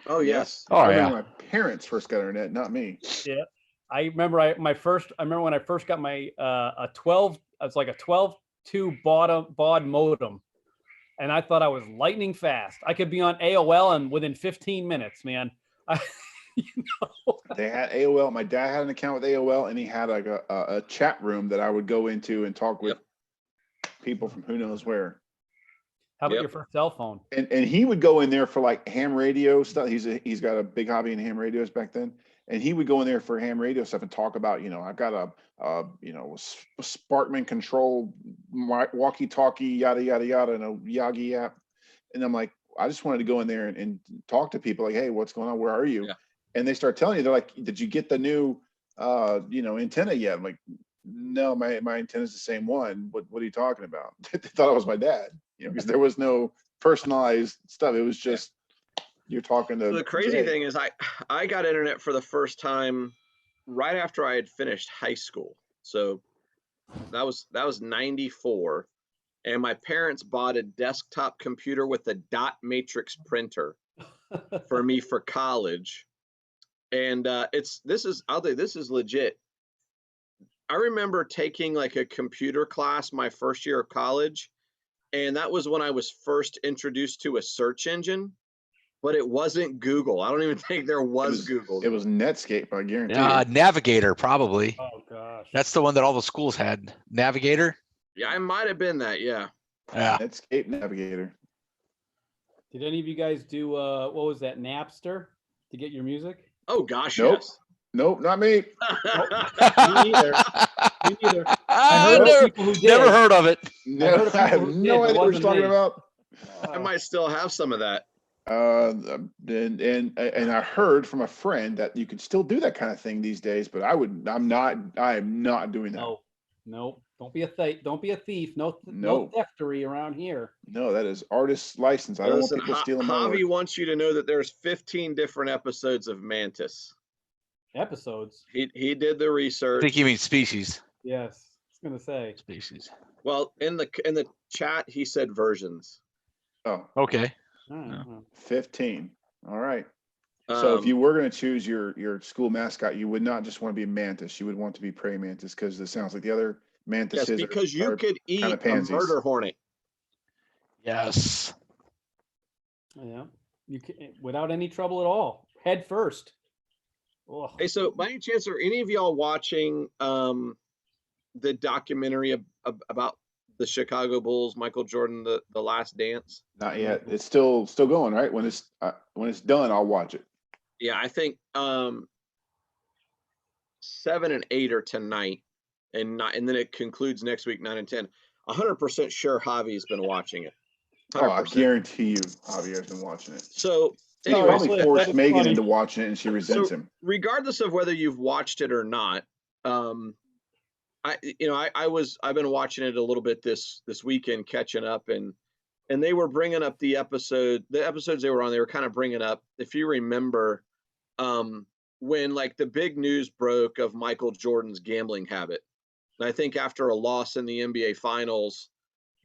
Oh, yes. Oh, I yeah. remember my parents first got internet, not me. Yeah, I remember. I remember when I first got my a 12. It's like a 12.2 baud modem, and I thought I was lightning fast. I could be on AOL and within 15 minutes, man. They had AOL. My dad had an account with AOL, and he had like a chat room that I would go into and talk with people from who knows where. How about Yep. your first cell phone? And he would go in there for like ham radio stuff. He's got a big hobby in ham radios back then, and he would go in there for ham radio stuff and talk about, I've got a Sparkman control walkie-talkie, yada yada yada, and a Yagi app. And I'm like, I just wanted to go in there and talk to people like, hey, what's going on? Where are you? Yeah. And they start telling you, they're like, did you get the new antenna yet? I'm like, no, my antenna's the same one. What are you talking about? They thought it was my dad, because there was no personalized stuff. It was just you're talking to So the crazy Jay. thing is I got internet for the first time right after I had finished high school. So that was 94. And my parents bought a desktop computer with a dot matrix printer for me for college. And this is legit. I remember taking like a computer class my first year of college, and that was when I was first introduced to a search engine. but it wasn't Google. I don't even think there was Google. It was Netscape, I guarantee you. Navigator, probably. Oh gosh. That's the one that all the schools had. Navigator. Yeah, it might have been that. Yeah. Yeah. Netscape Navigator. Did any of you guys do what was that, Napster, to get your music? Oh gosh, Nope. yes. Nope, not me. Me neither. Me neither. I heard of people who did. never heard of it. No, heard of I have people who no did, idea but what you're wasn't talking me. about. I might still have some of that. And I heard from a friend that you could still do that kind of thing these days, but I am not doing that. No. Don't be a thief. Don't be a thief. No No. theftery around here. No, that is artist's license. I don't Listen, want people stealing my Javi work. wants you to know that there's 15 different episodes of Mantis. Episodes. He did the I research. think you mean species. Yes. I was gonna say. Species. Well, in the chat, he said versions. Oh, Okay. Oh, 15. All right. So if Um, you were going to choose your school mascot, you would not just want to be Mantis. You would want to be Prey Mantis because it sounds like the other mantises yes, because you are could eat kinda a pansies. murder hornet. Yes. yeah. You can without any trouble at all. Head first. Ugh. Hey, so by any chance, are any of y'all watching the documentary about the Chicago Bulls, Michael Jordan, the Last Dance? Not yet. It's still going, right? When it's done, I'll watch it. Yeah, I think 7 and 8 are tonight, and then it concludes next week, 9 and 10. 100% sure Javi's been watching it. Oh, I 100%. guarantee you, Javier's been watching it. So He anyway, probably forced that is Megan funny. into watching it, and she resents him. regardless of whether you've watched it or not, I've been watching it a little bit this weekend, catching up, and they were bringing up the episodes they were on. They were kind of bringing up, if you remember, when like the big news broke of Michael Jordan's gambling habit. And I think after a loss in the NBA Finals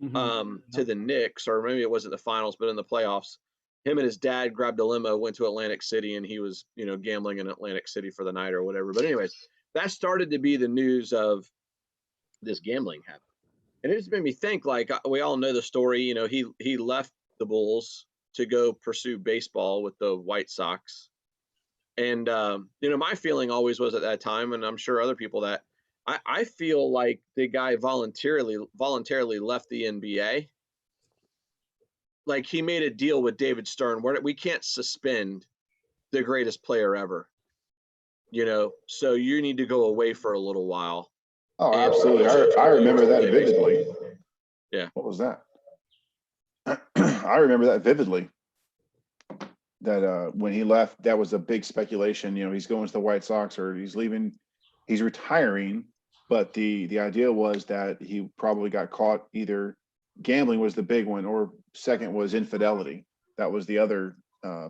to the Knicks, or maybe it wasn't the finals, but in the playoffs, him and his dad grabbed a limo, went to Atlantic City, and he was, gambling in Atlantic City for the night or whatever. But anyways, that started to be the news of this gambling habit. And it just made me think, like, we all know the story, he left the Bulls to go pursue baseball with the White Sox. And, my feeling always was at that time, and I'm sure other people, that I feel like the guy voluntarily left the NBA. Like, he made a deal with David Stern where we can't suspend the greatest player ever, so you need to go away for a little while. Oh, absolutely. I remember that vividly. Yeah. What was that? I remember that vividly. That when he left, that was a big speculation. He's going to the White Sox, or he's leaving. He's retiring. But the idea was that he probably got caught. Either gambling was the big one, or second was infidelity. That was the other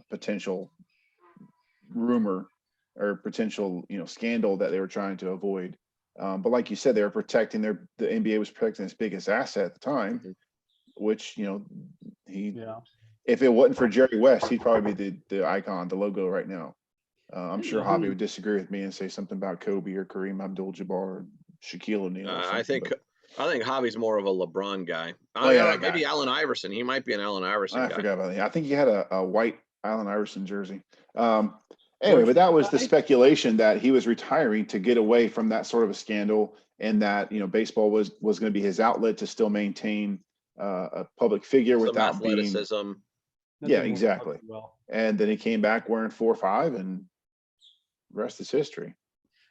potential rumor or potential scandal that they were trying to avoid. But like you said, they were protecting the NBA was protecting its biggest asset at the time, which if it wasn't for Jerry West, he'd probably be the icon, the logo right now. I'm sure Javi would disagree with me and say something about Kobe or Kareem Abdul-Jabbar or Shaquille O'Neal. I think Javi's more of a LeBron guy. Maybe Allen Iverson. He might be an Allen Iverson guy. I forgot about that. I think he had a white Allen Iverson jersey. Anyway, but that was the speculation that he was retiring to get away from that sort of a scandal, and that baseball was going to be his outlet to still maintain a public figure without athleticism. being. Yeah, exactly. Well, and then he came back wearing 4-5, and the rest is history.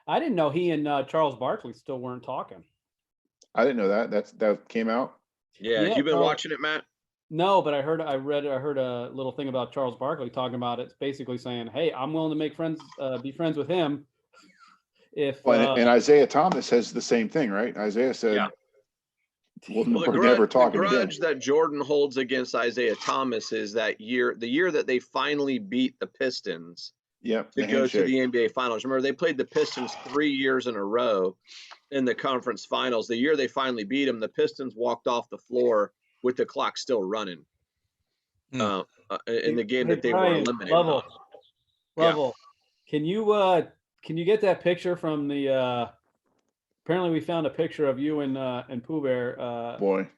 I didn't know he and Charles Barkley still weren't talking. I didn't know that. That came out. Yeah, you've been watching it, Matt? No, but I heard a little thing about Charles Barkley talking about it. It's basically saying, "Hey, I'm willing to make friends, be friends with him." If and Isaiah Thomas says the same thing, right? Isaiah said, "We're never talking again." The grudge that Jordan holds against Isaiah Thomas is the year that they finally beat the Pistons. Yep, to go to the NBA Finals. Remember, they played the Pistons 3 years in a row in the conference finals. The year they finally beat them, the Pistons walked off the floor with the clock still running in the game that they were eliminated. Level. Can you get that picture from the? Apparently, we found a picture of you and Pooh Bear. Boy,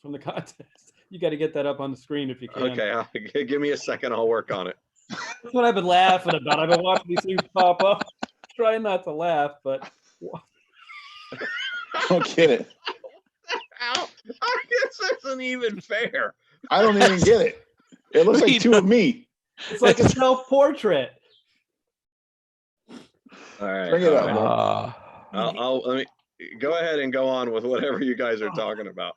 from the contest. You got to get that up on the screen if you can. Okay, give me a second. I'll work on it. That's what I've been laughing about. I've been watching these things pop up, trying not to laugh, but I don't get it. Ow. I guess that's not even fair. I don't even get it. It looks like two of me. it's like a self-portrait. All right. Bring it all up, right. bro. Let me go ahead and go on with whatever you guys are talking about.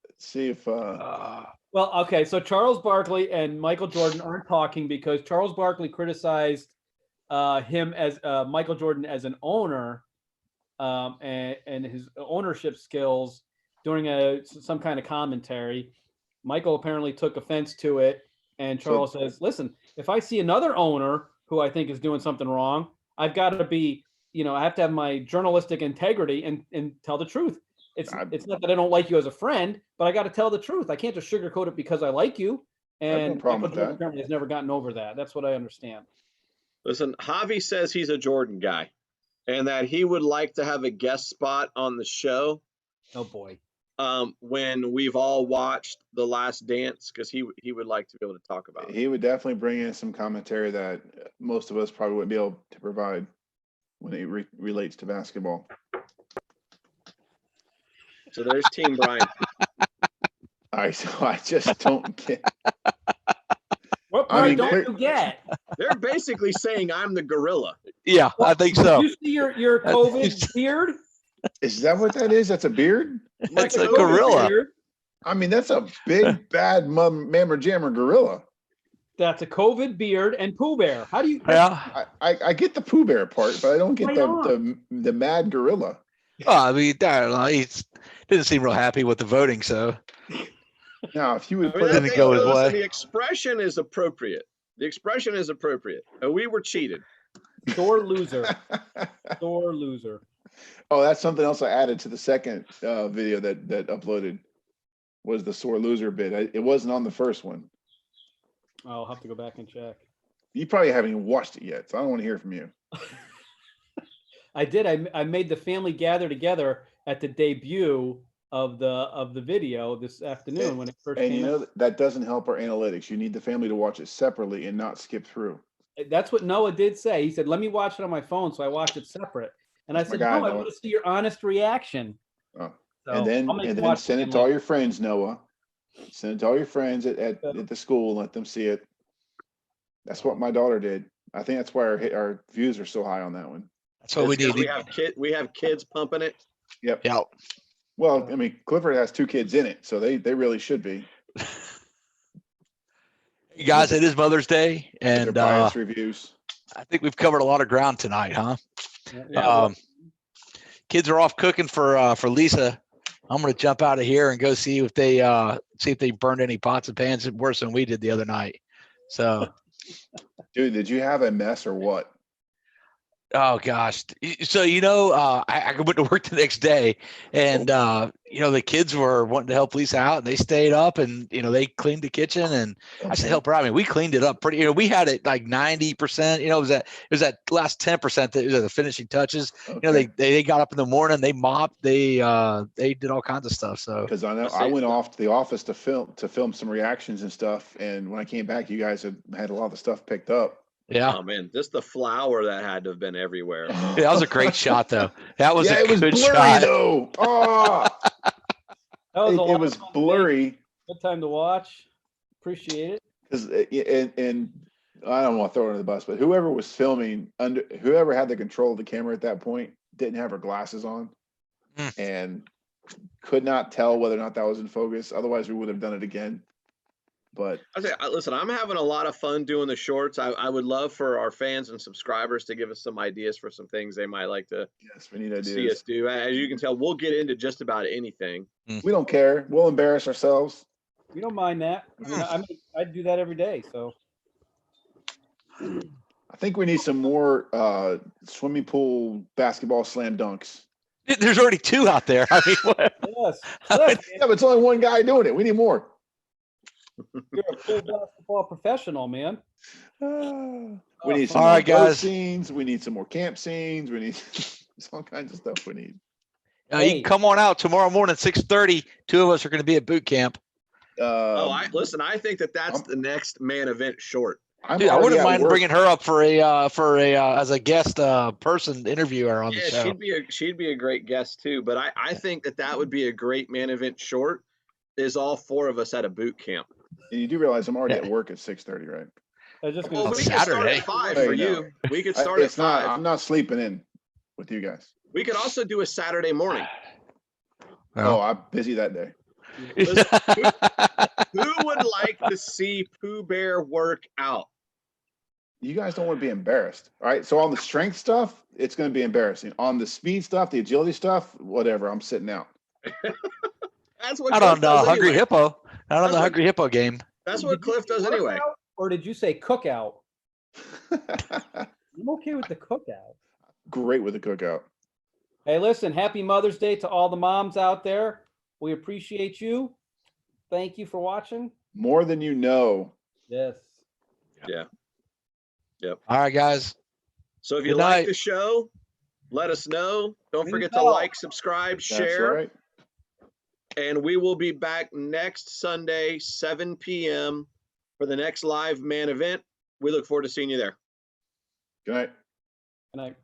Let's see if Well, okay, so Charles Barkley and Michael Jordan aren't talking because Charles Barkley criticized him as Michael Jordan as an owner and his ownership skills during some kind of commentary. Michael apparently took offense to it, and Charles says, "Listen, if I see another owner who I think is doing something wrong, I've got to be, I have to have my journalistic integrity and tell the truth. It's not that I don't like you as a friend, but I got to tell the truth. I can't just sugarcoat it because I like you." And no problem Michael with Jordan that. apparently has never gotten over that. That's what I understand. Listen, Javi says he's a Jordan guy and that he would like to have a guest spot on the show Oh boy. when we've all watched The Last Dance, because he would like to be able to talk about it. He would definitely bring in some commentary that most of us probably wouldn't be able to provide when it relates to basketball. So there's Team Brian. All right, so I just don't get. What I part mean, don't you get? They're basically saying I'm the gorilla. Yeah, I think so. Did you see your COVID beard? Is that what that is? That's a beard? That's Like a a gorilla. Beard. I mean, that's a big bad mammer jammer gorilla. That's a COVID beard and Pooh Bear. How do you? Yeah. I get the Pooh Bear part, but I don't get Right the mad gorilla. I mean, I don't know. He didn't seem real happy with the voting, so Now, if you would I mean, put Didn't it, go his listen, way. the expression is appropriate. The expression is appropriate. We were cheated. Sore loser. Sore loser. Oh, that's something else I added to the second video that uploaded was the sore loser bit. It wasn't on the first one. I'll have to go back and check. You probably haven't even watched it yet, so I don't want to hear from you. I did. I made the family gather together at the debut of the video this afternoon when it first And came out. that doesn't help our analytics. You need the family to watch it separately and not skip through. That's what Noah did say. He said, "Let me watch it on my phone," so I watched it separate. And I That's my said, guy, "No, I Noah. want to see your honest reaction." Oh. So and then I'll make you send watch it again to all later. your friends, Noah. Send it to all your friends at the school and let them see it. That's what my daughter did. I think that's why our views are so high on that one. That's what we It's 'cause need. We have kids pumping it. Yep. Yeah. Well, I mean, Clifford has 2 kids in it, so they really should be. You guys, it is Mother's Day, Their and bias reviews. I think we've covered a lot of ground tonight, huh? Yeah. Kids are off cooking for Lisa. I'm going to jump out of here and go see if they burned any pots and pans worse than we did the other night. So, Dude, did you have a mess or what? oh gosh. So, I went to work the next day and, the kids were wanting to help Lisa out and they stayed up and, they cleaned the kitchen and I said, help her out. I mean, we cleaned it up pretty, we had it like 90%, it was that last 10% that was the finishing touches. Okay. They got up in the morning, they mopped, they did all kinds of stuff. So, Because I know I went off to the office to film some reactions and stuff. And when I came back, you guys had a lot of the stuff picked up. yeah. Oh man, just the flour that had to have been everywhere. Yeah, that was a great shot, though. That was it was good blurry shot. though. Oh, That was a lot it of was fun. blurry. Good time to watch. Appreciate it. Because and I don't want to throw it under the bus, but whoever was filming whoever had the control of the camera at that point didn't have her glasses on and could not tell whether or not that was in focus. Otherwise, we would have done it again. But Listen, I'm having a lot of fun doing the shorts. I would love for our fans and subscribers to give us some ideas for some things they might like to yes, we need see us ideas. do. As you can tell, we'll get into just about anything. We don't care. We'll embarrass ourselves. We don't mind that. I do that every day. So I think we need some more swimming pool basketball slam dunks. There's already 2 out there. I mean, what? yes, Yeah, but it's only one guy doing it. We need more. you're a full basketball professional, man. We need some All more right, boat guys. scenes. We need some more camp scenes. We need all kinds of stuff we need. You Hey. can come on out tomorrow morning, 6:30. 2 of us are going to be at boot camp. I think that's the next man event short. Dude, I already wouldn't at mind work. bringing her up for a as a guest person interviewer on the Yeah, show. she'd be a great guest too. But I think that would be a great man event short. Is all 4 of us at a boot camp. And you do realize I'm already Yeah. at work at 6:30, right? I was just Well, gonna we say, could start Saturday. at 5 Hey, for no. you. We could start at It's not. 5. I'm not sleeping in with you guys. We could also do a Saturday morning. Oh, I'm busy that day. Who would like to see Pooh Bear work out? You guys don't want to be embarrassed. All right. So on the strength stuff, it's going to be embarrassing. On the speed stuff, the agility stuff, whatever. I'm sitting out. That's what Not Cliff on does Hungry anyway. Hippo. Not on That's the what- Hungry Hippo game. That's Did what you Cliff say does anyway. workout, or did you say cookout? I'm okay with the cookout. Great with the cookout. Hey, listen, happy Mother's Day to all the moms out there. We appreciate you. Thank you for watching. More than you know. Yes. Yeah. Yep. All right, guys. So if you Good like night. the show, let us know. Don't Ring forget the to bell. like, subscribe, That's share. right. And we will be back next Sunday, 7 p.m. for the next live man event. We look forward to seeing you there. Good night. Good night.